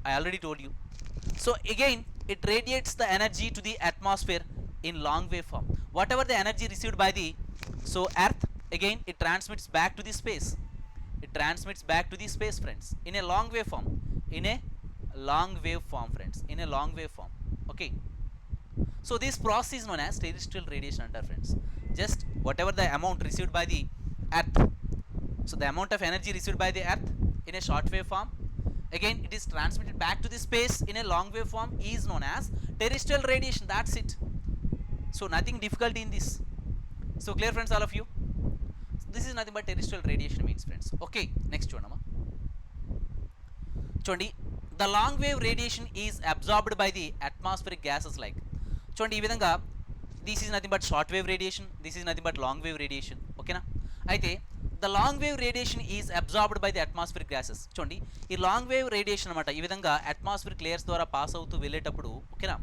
I already told you. So again it radiates the energy to the atmosphere in long wave form, whatever the energy received by the earth, again it transmits back to the space, friends, in a long wave form, friends, in a long wave form. Okay, so this process is known as terrestrial radiation under friends, just whatever the amount received by the earth, so the amount of energy received by the earth in a short wave form, again it is transmitted back to the space in a long wave form, is known as terrestrial radiation. That's it, so nothing difficult in this. So clear friends, all of you, this is nothing but terrestrial radiation means friends. Okay, next చూడమ్మా, చూడండి, the long wave radiation is absorbed by the atmospheric gases like, చూడండి ఈ విధంగా, this is nothing but short wave radiation, this is nothing but long wave radiation. ఓకేనా, అయితే the long wave radiation is absorbed by the atmospheric gases. చూడండి, ఈ long wave radiation అనమాట ఈ విధంగా అట్మాస్ఫిరిక్ లేయర్స్ ద్వారా పాస్ అవుతూ వెళ్ళేటప్పుడు, ఓకేనా,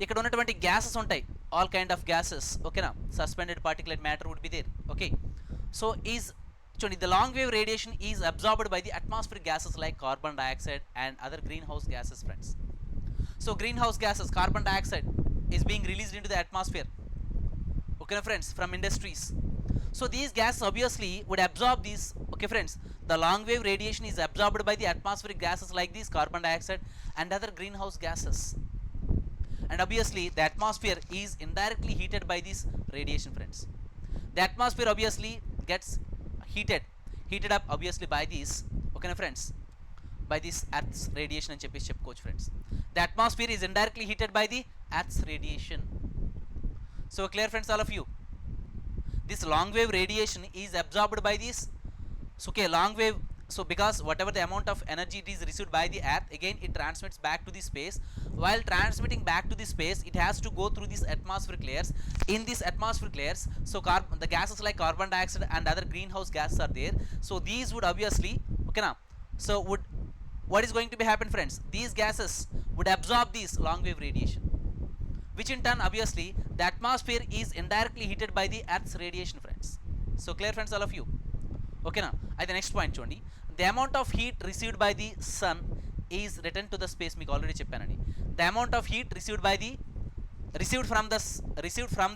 ఇక్కడ ఉన్నటువంటి గ్యాసెస్ ఉంటాయి, ఆల్ కైండ్ ఆఫ్ గ్యాసెస్. ఓకేనా, suspended particulate matter would be there. Okay, so is, చూడండి, the long wave radiation is absorbed by the atmospheric gases like carbon dioxide and other greenhouse gases friends. So greenhouse gases, carbon dioxide is being released into the atmosphere, okay friends, from industries. So these gases obviously would absorb these. Okay friends, the long wave radiation is absorbed by the atmospheric gases like these carbon dioxide and other greenhouse gases, and obviously the atmosphere is indirectly heated by this radiation friends. The atmosphere obviously gets heated up obviously by these, okay friends, by this earth's radiation అని చెప్పేసి చెప్పుకోవచ్చు friends. The atmosphere is indirectly heated by the earth's radiation. So clear friends, all of you, this long wave radiation is absorbed by this, so okay, long wave, so because whatever the amount of energy it is received by the earth, again it transmits back to the space. While transmitting back to the space, it has to go through these atmospheric layers. In these atmospheric layers, so the gases like carbon dioxide and other greenhouse gases are there. So these would obviously, okay now, so would what is going to be happen friends? These gases would absorb this long wave radiation, which in turn obviously the atmosphere is indirectly heated by the earth's radiation friends. So clear friends all of you? Okay na? అయితే next point చూడండి, the amount of heat received by the sun is returned to the space. మీకు already చెప్పానండి, the amount of heat received from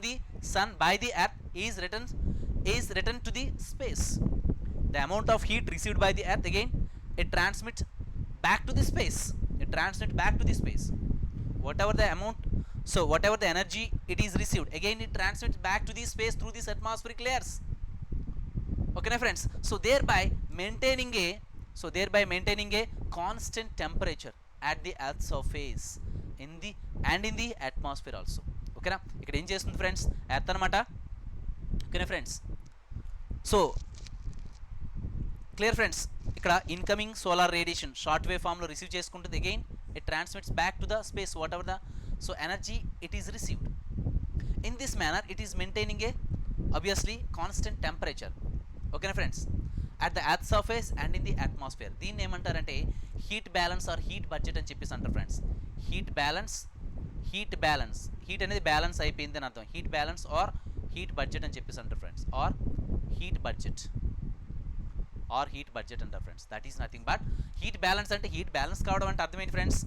the sun by the earth is returned to the space. The amount of heat received by the earth, again it transmits back to the space. Whatever the amount, so whatever the energy it is received, again it transmits back to the space through these atmospheric layers. Okay na friends? So thereby maintaining a constant temperature at the earth's surface in the atmosphere also. Okay na? ఇక్కడ ఏం చేస్తుంది friends? Earth అనమాట. ఓకేనా friends? So clear friends, ఇక్కడ incoming solar radiation short wave ఫామ్లో receive చేసుకుంటుంది. Again it transmits back to the space what ever the so energy it is received. In this manner it is maintaining A obviously constant temperature. ఓకేనా friends? At the earth surface and in the atmosphere. దీన్ని ఏమంటారంటే heat balance or heat budget అని చెప్పేసి అంటారు friends. Heat balance, heat అనేది balance అయిపోయింది అని అర్థం. Heat balance or heat budget అని చెప్పేసి అంటారు ఫ్రెండ్స్. ఆర్ హీట్ బడ్జెట్ అంటారు friends. That is nothing but heat balance. అంటే హీట్ బ్యాలెన్స్ కావడం అంటే అర్థమైంది ఫ్రెండ్స్.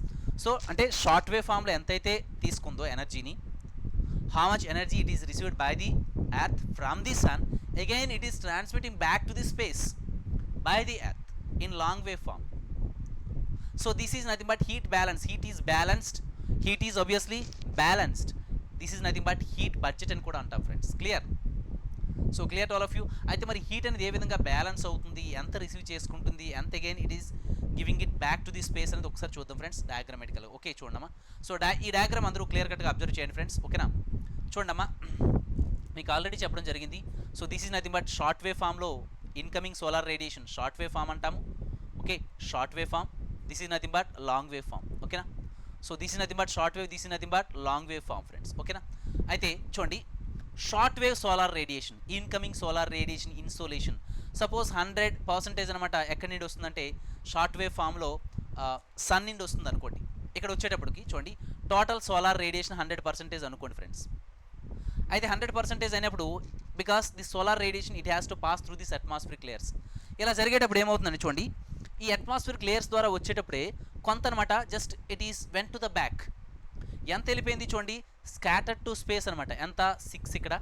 సో అంటే షార్ట్ వేవ్ ఫామ్లో ఎంతైతే తీసుకుందో ఎనర్జీని, how much energy it is received by the earth from the sun, again it is transmitting back to the space by the earth in long wave form. So this is nothing but heat balance. Heat is obviously balanced. This is nothing but heat budget అని కూడా అంటాం friends. Clear? So clear to all of you. అయితే మరి heat అనేది ఏ విధంగా balance అవుతుంది, ఎంత receive చేసుకుంటుంది, ఎంత again it is giving it back to the space అనేది ఒకసారి చూద్దాం ఫ్రెండ్స్ డయాగ్రామెటికల్గా. ఓకే చూడమ్మా. సో ఈ డయాగ్రామ్ అందరూ క్లియర్ కట్గా అబ్జర్వ్ చేయండి ఫ్రెండ్స్. ఓకేనా? చూడమ్మా, మీకు ఆల్రెడీ చెప్పడం జరిగింది. So this is nothing but short wave ఫామ్లో incoming solar radiation short wave form అంటాము. Okay, short wave form. This is nothing but long wave form. ఓకేనా? So this is nothing but short wave, this is nothing but long wave form friends. ఓకేనా? అయితే చూడండి, short wave solar radiation, incoming solar radiation insolation suppose 100% అనమాట. ఎక్కడి నుండి వస్తుందంటే short wave ఫామ్లో sun నుండి వస్తుంది అనుకోండి. ఇక్కడ వచ్చేటప్పటికి చూడండి, టోటల్ సోలార్ రేడియేషన్ 100% అనుకోండి ఫ్రెండ్స్. అయితే 100% అయినప్పుడు because the solar radiation it has to pass through this atmospheric layers. ఇలా జరిగేటప్పుడు ఏమవుతుందని చూడండి, ఈ అట్మాస్ఫిరిక్ లేయర్స్ ద్వారా వచ్చేటప్పుడే కొంత అనమాట just it is went to the back. ఎంత వెళ్ళిపోయింది చూడండి, స్కాటర్డ్ టు స్పేస్ అనమాట. ఎంత? 6. ఇక్కడ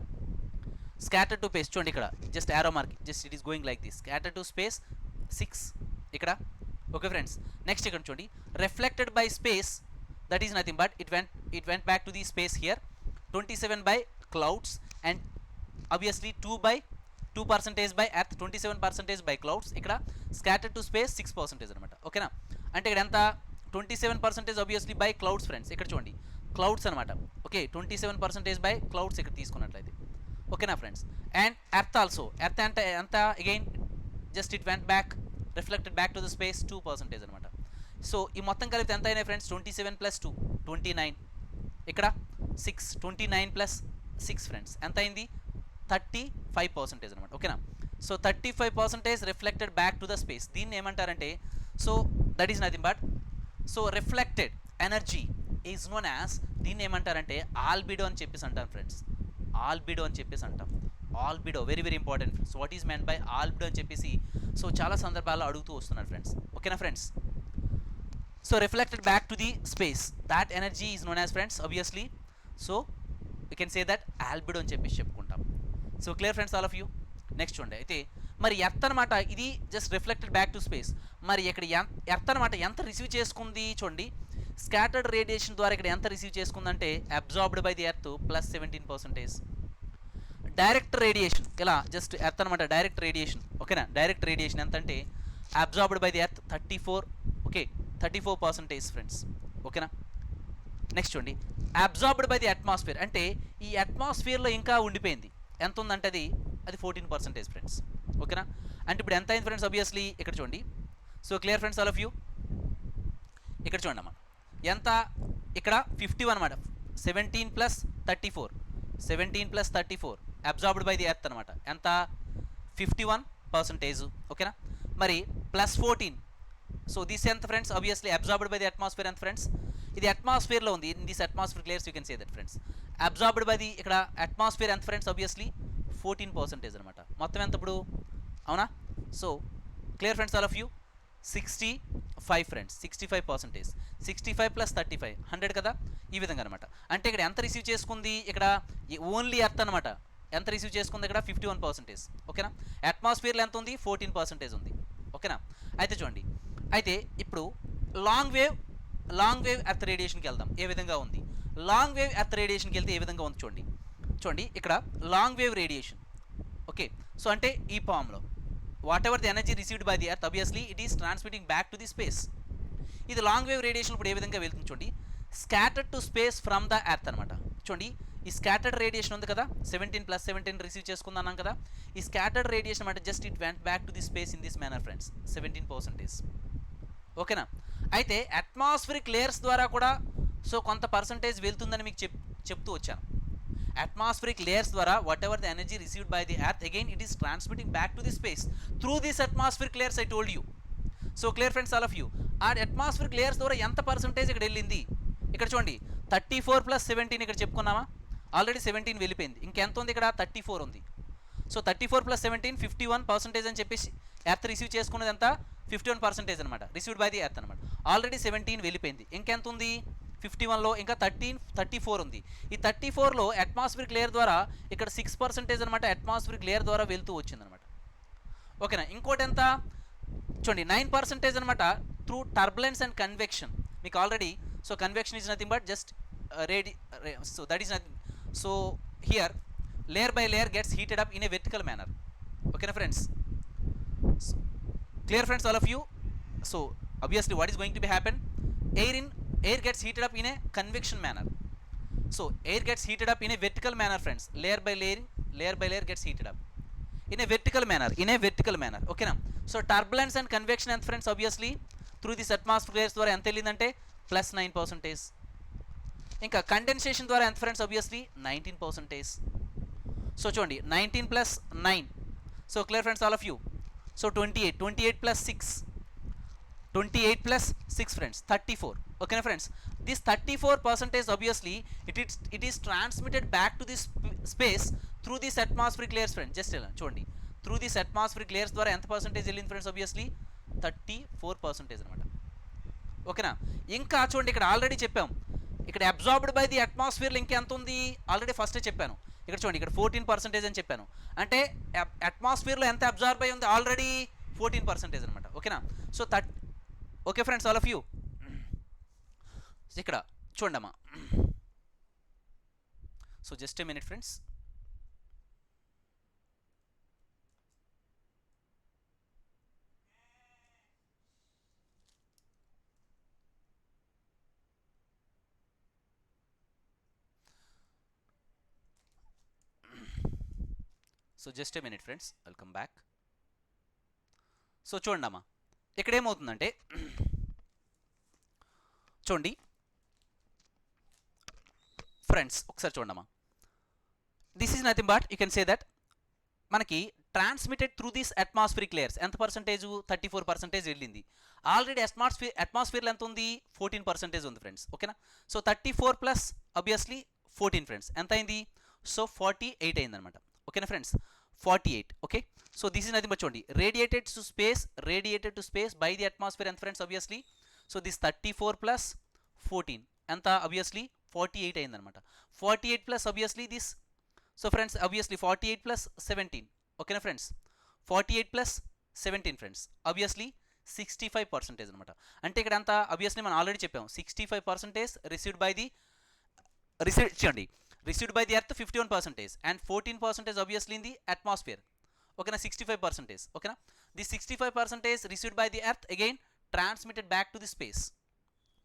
స్కాటర్డ్ టు స్పేస్ చూడండి, ఇక్కడ just arrow mark, just it is going like this. Scattered to space 6 ఇక్కడ. ఓకే ఫ్రెండ్స్, నెక్స్ట్ ఇక్కడ చూడండి, reflected by space, that is nothing but it went back to the space here 27 by clouds and obviously 2% by earth, 27% by clouds. ఇక్కడ scattered to space 6% అనమాట. ఓకేనా? అంటే ఇక్కడ ఎంత? 27% obviously by clouds friends. ఇక్కడ చూడండి క్లౌడ్స్ అనమాట. ఓకే, 27% by clouds ఇక్కడ తీసుకున్నట్లయితే. ఓకేనా friends? And earth also, earth అంటే ఎంత? Again just it went back, reflected back to the space 2% అనమాట. సో ఈ మొత్తం కలిపితే ఎంత అయినాయి ఫ్రెండ్స్? 27 + 2 29. ఇక్కడ 6, 29 + 6 ఫ్రెండ్స్ ఎంత అయింది? 35% అనమాట. ఓకేనా? So 35% reflected back to the space. దీన్ని ఏమంటారంటే, so that is nothing but so reflected energy is known as, దీన్ని ఏమంటారంటే ఆల్బిడో అని చెప్పేసి అంటారు ఫ్రెండ్స్. ఆల్బిడో అని చెప్పేసి అంటాం. Albedo very very important friends. What is meant by albedo అని చెప్పేసి సో చాలా సందర్భాల్లో అడుగుతూ వస్తున్నారు ఫ్రెండ్స్. ఓకేనా friends? So reflected back to the space, that energy is known as friends obviously. So you can say that albedo అని చెప్పేసి చెప్పుకుంటాం. So clear friends all of you. Next చూడండి, అయితే మరి ఎర్త్ అనమాట ఇది just reflected back to space. మరి ఇక్కడ ఎర్త్ అనమాట ఎంత రిసీవ్ చేసుకుంది చూడండి, స్కాటర్డ్ రేడియేషన్ ద్వారా ఇక్కడ ఎంత రిసీవ్ చేసుకుందంటే absorbed by the earth +17%. Direct radiation ఇలా జస్ట్ ఎర్త్ అనమాట డైరెక్ట్ రేడియేషన్. ఓకేనా? డైరెక్ట్ రేడియేషన్ ఎంత అంటే absorbed by the earth 34. Okay, 34% friends. ఓకేనా? నెక్స్ట్ చూడండి, అబ్జార్బ్డ్ బై ది అట్మాస్ఫియర్ అంటే ఈ అట్మాస్ఫియర్లో ఇంకా ఉండిపోయింది. ఎంత ఉందంటే అది 14% ఫ్రెండ్స్. ఓకేనా? అంటే ఇప్పుడు ఎంత అయింది ఫ్రెండ్స్ obviously ఇక్కడ చూడండి. So clear friends all of you. ఇక్కడ చూడండి అమ్మా ఎంత, ఇక్కడ 51 అనమాట. 17 + 34, 17 + 34 అబ్జార్బ్డ్ బై ది ఎర్త్ అనమాట. ఎంత? 51%. ఓకేనా? మరి +14, సో దిస్ ఎంత friends obviously absorbed by the atmosphere ఎంత ఫ్రెండ్స్, ఇది అట్మాస్ఫియర్లో ఉంది. In this atmosphere layers you can say that friends. Absorbed by the ఇక్కడ అట్మాస్ఫియర్ ఎంత ఫ్రెండ్స్ ఆబ్వియస్లీ 14% అనమాట. మొత్తం ఎంత ఇప్పుడు, అవునా? So clear friends all of you, 65 friends, 65%, 65 plus 35 100 కదా, ఈ విధంగా అనమాట. అంటే ఇక్కడ ఎంత రిసీవ్ చేసుకుంది, ఇక్కడ ఓన్లీ ఎర్త్ అనమాట. ఎంత రిసీవ్ చేసుకుంది ఇక్కడ 51%, ఓకేనా. అట్మాస్ఫియర్లో ఎంత ఉంది, 14% ఉంది, ఓకేనా. అయితే చూడండి, అయితే ఇప్పుడు లాంగ్ వేవ్ ఎర్త్ రేడియేషన్కి వెళ్దాం. ఏ విధంగా ఉంది లాంగ్ వేవ్ ఎర్త్ రేడియేషన్కి వెళ్తే ఏ విధంగా ఉంది చూడండి ఇక్కడ long wave radiation, okay. So అంటే ఈ ఫామ్లో what ever the energy received by the earth obviously it is transmitting back to the space. ఇది లాంగ్ వేవ్ రేడియేషన్ ఇప్పుడు ఏ విధంగా వెళ్తుంది చూడండి, scattered to space from the earth అనమాట. చూడండి ఈ స్కాటర్డ్ రేడియేషన్ ఉంది కదా, 17 + 17 రిసీవ్ చేసుకుందాం కదా, ఈ స్కాటర్డ్ రేడియేషన్ అంటే just it went back to the space in this manner friends, 17%, ఓకేనా. అయితే అట్మాస్ఫిరిక్ లేయర్స్ ద్వారా కూడా సో కొంత పర్సంటేజ్ వెళ్తుందని మీకు చెప్తూ వచ్చాను. అట్మాస్ఫిరిక్ లేయర్స్ ద్వారా what ever the energy received by the earth again it is transmitting back to the space through this atmospheric layers I told you. So clear friends all of you, ఆ atmospheric layers ద్వారా ఎంత percentage ఇక్కడ వెళ్ళింది, ఇక్కడ చూడండి 34 + 17 ఇక్కడ చెప్పుకున్నామా, already 17 వెళ్ళిపోయింది, ఇంకెంత ఉంది ఇక్కడ 34 ఉంది. సో 34 + 17 51% అని చెప్పేసి ఎర్త్ రిసీవ్ చేసుకున్నది ఎంత 51% అనమాట, రిసీవ్డ్ బై ది ఎర్త్ అనమాట. ఆల్రెడీ 17 వెళ్ళిపోయింది, ఇంకెంత ఉంది 51లో ఇంకా 34 ఉంది. ఈ 34లో అట్మాస్ఫిరిక్ లేయర్ ద్వారా ఇక్కడ 6% అనమాట అట్మాస్ఫిరిక్ లేయర్ ద్వారా వెళ్తూ వచ్చిందనమాట, ఓకేనా. ఇంకోటి ఎంత చూడండి 9% అనమాట త్రూ టర్బులెన్స్ అండ్ కన్వెక్షన్. మీకు already so convection is nothing but just so that is nothing. So here layer by layer gets heated up in a vertical manner, ఓకేనా friends. Clear friends all of you. So obviously what is going to be happen, air gets heated up in a convection manner. So air gets heated up in a vertical manner friends, layer by layer gets heated up in a vertical manner, okay na. So turbulence and convection and friends obviously through this atmosphere layers ద్వారా ఎంత వెళ్ళిందంటే +9%. ఇంకా condensation ద్వారా ఎంత friends obviously 19%. So చూడండి 19 + 9, so clear friends all of you. So 28 + 6, 28 + 6 friends 34, okay na friends. This 34% obviously it is transmitted back to this space through this atmospheric layers friends. Just చూడండి through this atmospheric layers ద్వారా ఎంత percentage వెళ్ళింది friends obviously 34% అనమాట, ఓకేనా. ఇంకా చూడండి ఇక్కడ already చెప్పాం, ఇక్కడ అబ్జార్బ్డ్ బై ది అట్మాస్ఫియర్లో ఇంకా ఎంత ఉంది ఆల్రెడీ ఫస్టే చెప్పాను. ఇక్కడ చూడండి ఇక్కడ 14% అని చెప్పాను, అంటే అట్మాస్ఫియర్లో ఎంత అబ్జార్బ్ అయి ఉంది ఆల్రెడీ 14% అనమాట, ఓకేనా. So okay friends all of you. ఇక్కడ చూడమ్మా, so just a minute friends. So just a minute friends, welcome back. So చూడమ్మా ఇక్కడ ఏమవుతుందంటే చూడండి ఫ్రెండ్స్ ఒకసారి చూడమ్మా, this is nothing but you can say that మనకి transmitted through these atmospheric layers ఎంత పర్సంటేజ్ 34% వెళ్ళింది. ఆల్రెడీ అట్మాస్ఫియర్లో ఎంత ఉంది 14% ఉంది ఫ్రెండ్స్, ఓకేనా. సో 34 ప్లస్ obviously 14 ఫ్రెండ్స్ ఎంత అయింది, సో 48 అయింది అనమాట, ఓకేనా friends, 48, okay. So this is nothing but చూడండి radiated to space by the atmosphere ఎంత ఫ్రెండ్స్ obviously. సో దిస్ 34 + 14 ఎంత obviously 48 అయిందనమాట. 48 ప్లస్ obviously దిస్, సో ఫ్రెండ్స్ obviously 48 + 17, ఓకేనా ఫ్రెండ్స్, 48 + 17 ఫ్రెండ్స్ obviously 65% అనమాట. అంటే ఇక్కడ అంతా obviously మనం ఆల్రెడీ చెప్పాం 65% received by the received by the earth 51% and 14% obviously in the atmosphere, okay na, 65%, okay na. This 65% received by the earth again transmitted back to the space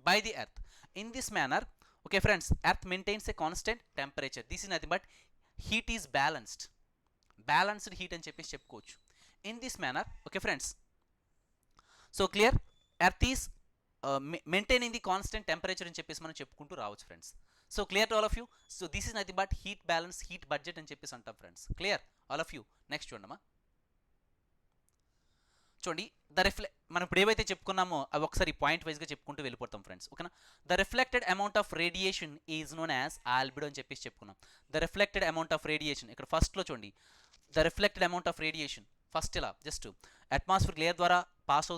by the earth in this manner, okay friends. Earth maintains a constant temperature, this is nothing but heat is balanced heat అని చెప్పేసి చెప్పుకోవచ్చు in this manner, okay friends. So clear, earth is maintaining the constant temperature అని చెప్పేసి మనం చెప్పుకుంటూ రావచ్చు friends. So clear to all of you. So this is nothing but heat balance, heat budget అని చెప్పేసి అంటాం friends. Clear all of you. Next చూడమ్మా, చూడండి మనం ఇప్పుడు ఏవైతే చెప్పుకున్నామో అవి ఒకసారి పాయింట్ వైజ్గా చెప్పుకుంటూ వెళ్ళిపోతాం ఫ్రెండ్స్, ఓకేనా. The reflected amount of radiation is known as albedo అని చెప్పేసి చెప్పుకున్నాం. The reflected amount of radiation ఇక్కడ ఫస్ట్లో చూడండి, the reflected amount of radiation first ఇలా జస్ట్ అట్మాస్ఫియర్ లేయర్ ద్వారా పాస్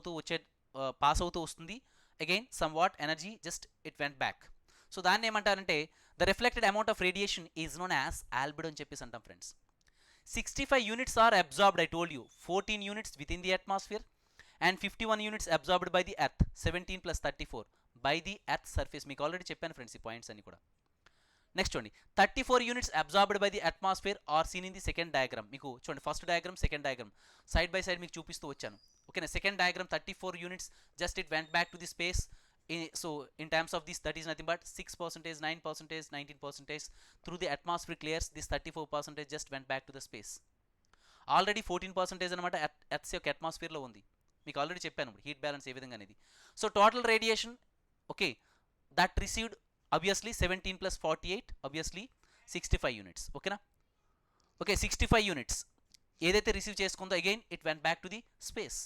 అవుతూ వస్తుంది. Again some what energy just it went back. So దాన్ని ఏమంటారంటే the reflected amount of radiation is known as albedo అని చెప్పేసి అంటాం friends. 65 units are absorbed, I told you, 14 units within the atmosphere and 51 units absorbed by the earth, 17 plus 34 by the earth surface. మీకు already చెప్పాను friends ఈ points అన్ని కూడా. Next చూడండి 34 units absorbed by the atmosphere are seen in the second diagram. మీకు చూడండి first diagram second diagram side by side మీకు చూపిస్తూ వచ్చాను, ఓకేనా. Second diagram 34 units just it went back to the space. So in terms of this, that is nothing but 6%, 9%, 19% through the atmospheric layers. This 34% just went back to the space. Already 14% అనమాట earth యొక్క అట్మాస్ఫియర్లో ఉంది. మీకు already చెప్పాను heat balance ఏ విధంగా అనేది. So total radiation okay that received obviously 17 plus 48 obviously 65 units, ఓకేనా. Okay 65 units ఏదైతే రిసీవ్ చేసుకుందో again it went back to the space.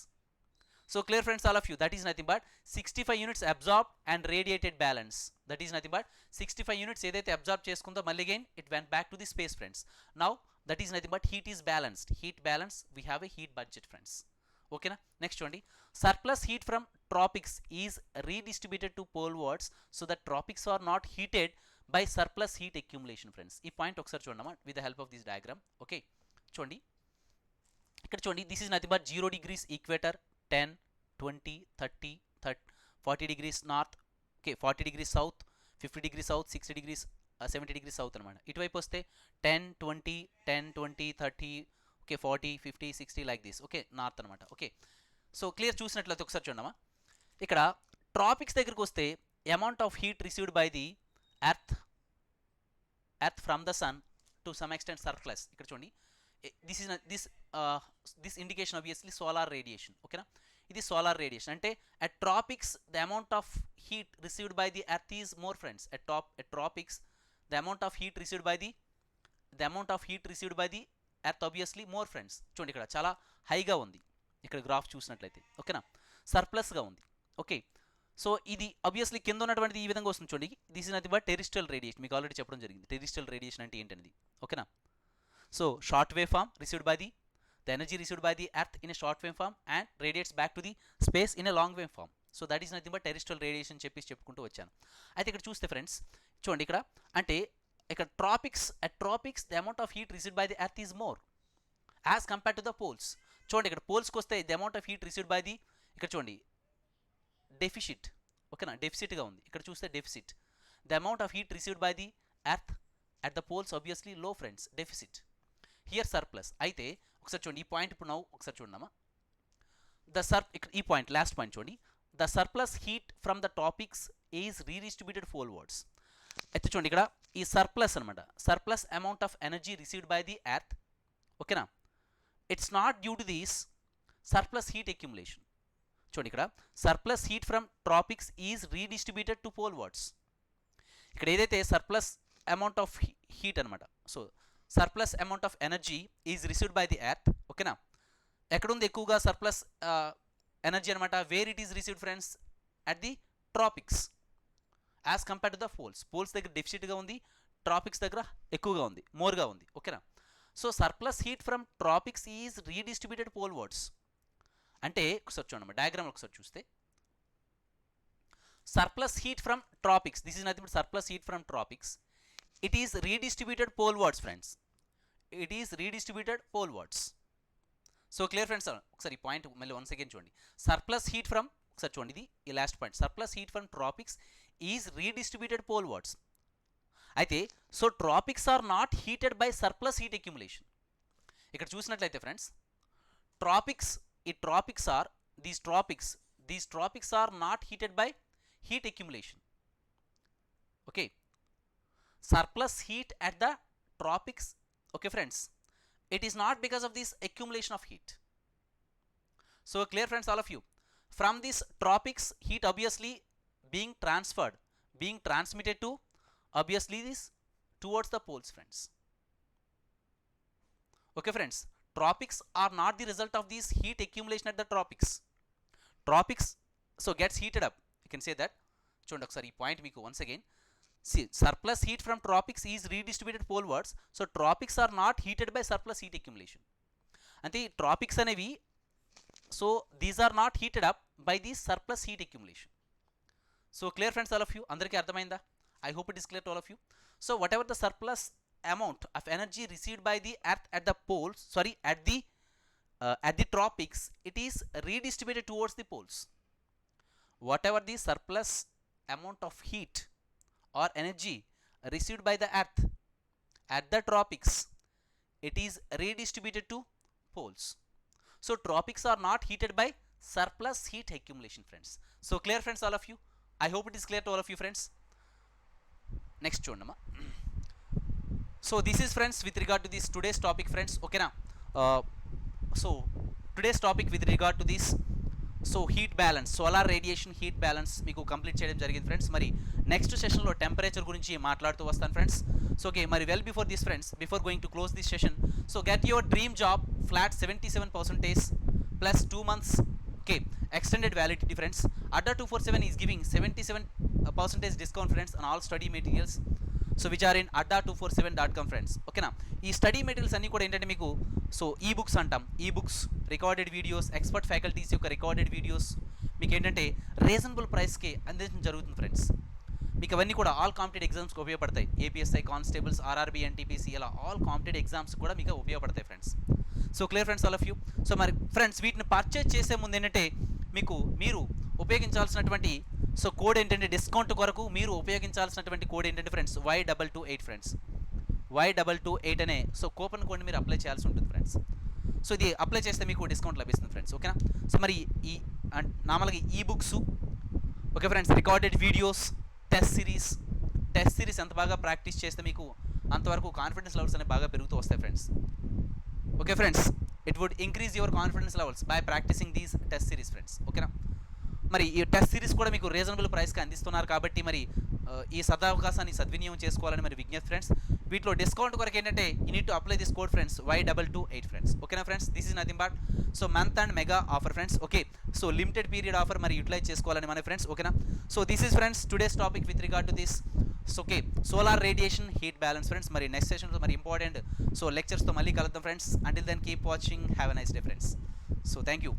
So clear friends, all of you, that is nothing but 65 units absorbed and radiated balance. That is nothing but 65 units ఏదైతే absorb చేసుకుందో మళ్ళీ again it went back to the space friends. Now that is nothing but heat is balanced. Heat balance, we have a heat budget friends. ఓకేనా. Next చూడండి surplus heat from tropics is redistributed to polewards so that tropics are not heated by surplus heat accumulation friends. ఈ point ఒకసారి చూడమ్మా with the help of this diagram. Okay చూడండి ఇక్కడ చూడండి this is nothing but 0 degrees equator, 10, 20, 30, 40 degrees north, okay 40 degrees south, 50 degrees south, 60 degrees 70 degrees south అనమాట. ఇటువైపు వస్తే 10, 20, 10, 20, 30, okay 40, 50, 60 like this, okay north అనమాట. ఓకే సో క్లియర్ చూసినట్లయితే ఒకసారి చూడమ్మా ఇక్కడ ట్రాపిక్స్ దగ్గరికి వస్తే amount of heat received by the earth from the sun to some extent surplus. ఇక్కడ చూడండి this indication obviously solar radiation, ఓకేనా. ఇది సోలార్ రేడియేషన్ అంటే at tropics the amount of heat received by the earth is more friends. At tropics the amount of heat received by the earth obviously more friends. చూడండి ఇక్కడ చాలా హైగా ఉంది, ఇక్కడ graph చూసినట్లయితే ఓకేనా, సర్ప్లస్గా ఉంది. ఓకే సో ఇది ఆబ్వియస్లీ కింద ఉన్నటువంటిది ఈ విధంగా వస్తుంది చూడండి. This is nothing but terrestrial radiation, మీకు ఆల్రెడీ చెప్పడం జరిగింది టెరిస్ట్రియల్ రేడియేషన్ అంటే ఏంటనేది, ఓకేనా. So short wave form received by the energy received by the earth in a short wave form and radiates back to the space in a long wave form. So that is nothing but terrestrial radiation చెప్పుకుంటూ వచ్చాను. అయితే ఇక్కడ చూస్తే friends చూడండి ఇక్కడ అంటే ఇక్కడ tropics the amount of heat received by the earth is more as compare to the poles. చూడండి ఇక్కడ పోల్స్కి వస్తే the amount of heat received by the ఇక్కడ చూడండి డెఫిసిట్, ఓకేనా డెఫిసిట్గా ఉంది. ఇక్కడ చూస్తే deficit the amount of heat received by the earth at the poles obviously low friends, deficit. Here surplus. అయితే ఒకసారి చూడండి ఈ పాయింట్ ఇప్పుడు ఒకసారి చూడమ్మా ఇక్కడ ఈ పాయింట్ లాస్ట్ పాయింట్ చూడండి the surplus heat from the tropics is redistributed forwards. అయితే చూడండి ఇక్కడ ఈ సర్ప్లస్ అనమాట, surplus amount of energy received by the earth, ఓకేనా. It's not due to this surplus heat accumulation. చూడండి ఇక్కడ surplus heat from tropics is redistributed to polewards. ఇక్కడ ఏదైతే సర్ప్లస్ అమౌంట్ ఆఫ్ హీట్ అనమాట, so surplus amount of energy is received by the earth, ఓకేనా. ఎక్కడుంది ఎక్కువగా surplus energy అనమాట, where it is received friends at the tropics as compare to the poles దగ్గర డెఫిసిట్గా ఉంది, ట్రాపిక్స్ దగ్గర ఎక్కువగా ఉంది, మోర్గా ఉంది, ఓకేనా. So surplus heat from tropics is redistributed polewards అంటే ఒకసారి చూడమ్మా డయాగ్రామ్ ఒకసారి చూస్తే surplus heat from tropics, this is nothing but surplus heat from tropics, it is redistributed polewards friends, it is redistributed polewards. So clear friends, ఒకసారి ఈ point మళ్ళీ once again చూడండి surplus heat from ఒకసారి చూడండి ఇది ఈ last point surplus heat from tropics is redistributed polewards. అయితే so tropics are not heated by surplus heat accumulation. ఇక్కడ చూసినట్లయితే ఫ్రెండ్స్ ట్రాపిక్స్ ఈ tropics are these tropics are not heated by heat accumulation, okay. Surplus heat at the tropics, okay friends, it is not because of this accumulation of heat. So clear friends, all of you, from this tropics heat obviously being transmitted to obviously this towards the poles friends, okay friends, tropics are not the result of this heat accumulation at the tropics so gets heated up, you can say that. చూడండి ఒకసారి ఈ point మీకు once again, see surplus heat from tropics is redistributed polewards, so tropics are not heated by surplus heat accumulation. అంటే tropics అనేవి, so these are not heated up by the surplus heat accumulation. So clear friends, all of you, అందరికీ అర్థమైందా? I hope it is clear to all of you. So whatever the surplus amount of energy received by the earth at the poles, sorry, at the tropics, it is redistributed towards the poles. Whatever the surplus amount of heat or energy received by the earth at the tropics, it is redistributed to poles. So tropics are not heated by surplus heat accumulation, friends. So clear friends, all of you, I hope it is clear to all of you friends. Next చూడమ్మా. So this is friends with regard to this today's topic friends, okay na. So today's topic with regard to this, so heat balance, solar radiation heat balance మీకు complete చేయడం జరిగింది friends. మరి next సెషన్లో temperature గురించి మాట్లాడుతూ వస్తాను friends. So okay, మరి well before this friends, before going to close this session, so get your dream job flat 77% plus 2 months, okay, extended validity friends. Adda 247 is giving 77% discount friends on all study materials, so which are in adda247.com friends, ఓకేనా. ఈ study materials అన్నీ కూడా ఏంటంటే మీకు, so ఈ books అంటాం, ఈ books, recorded videos, expert faculties యొక్క రికార్డెడ్ వీడియోస్ మీకు ఏంటంటే రీజనబుల్ ప్రైస్కి అందించడం జరుగుతుంది ఫ్రెండ్స్. మీకు అవన్నీ కూడా ఆల్ కాంపిటేటివ్ ఎగ్జామ్స్కి ఉపయోగపడతాయి. ఏపీఎస్ఐ, కానిస్టేబుల్స్, ఆర్ఆర్బీ, ఎన్టీపీసీ, ఇలా ఆల్ కాంపిటేటివ్ ఎగ్జామ్స్ కూడా మీకు ఉపయోగపడతాయి friends. So clear friends, all of you. So మరి ఫ్రెండ్స్, వీటిని పర్చేజ్ చేసే ముందు ఏంటంటే మీరు ఉపయోగించాల్సినటువంటి సో కోడ్ ఏంటంటే, డిస్కౌంట్ కొరకు మీరు ఉపయోగించాల్సినటువంటి కోడ్ ఏంటంటే ఫ్రెండ్స్, Y228 ఫ్రెండ్స్, Y228 అనే సో కూపన్ కోడ్ని మీరు అప్లై చేయాల్సి ఉంటుంది ఫ్రెండ్స్. సో ఇది అప్లై చేస్తే మీకు డిస్కౌంట్ లభిస్తుంది ఫ్రెండ్స్, ఓకేనా. సో మరి ఈ నార్మల్గా ఈ books, okay friends, recorded videos, test series ఎంత బాగా ప్రాక్టీస్ చేస్తే మీకు అంతవరకు కాన్ఫిడెన్స్ లెవెల్స్ అనేవి బాగా పెరుగుతూ వస్తాయి friends. Okay friends, it would increase your confidence levels by practising these test series friends, ఓకేనా. మరి ఈ టెస్ట్ సిరీస్ కూడా మీకు రీజనబుల్ ప్రైస్కి అందిస్తున్నారు కాబట్టి మరి ఈ సదవకాశాన్ని సద్వినియోగం చేసుకోవాలని మరి విజ్ఞప్తి ఫ్రెండ్స్. వీటిలో డిస్కౌంట్ కొరకు ఏంటంటే you need to apply this code friends, Y228 friends, ఓకేనా friends. This is nothing but so month and mega offer friends, okay. So limited period offer మరి యూటిలైజ్ చేసుకోవాలని మన ఫ్రెండ్స్, ఓకేనా. So this is friends today's topic with regard to this, okay, solar radiation heat balance friends. మరి next సెషన్లో మరి important so లెక్చర్స్తో మళ్ళీ కలుద్దాం friends. Until then keep watching, have a nice day friends. So thank you.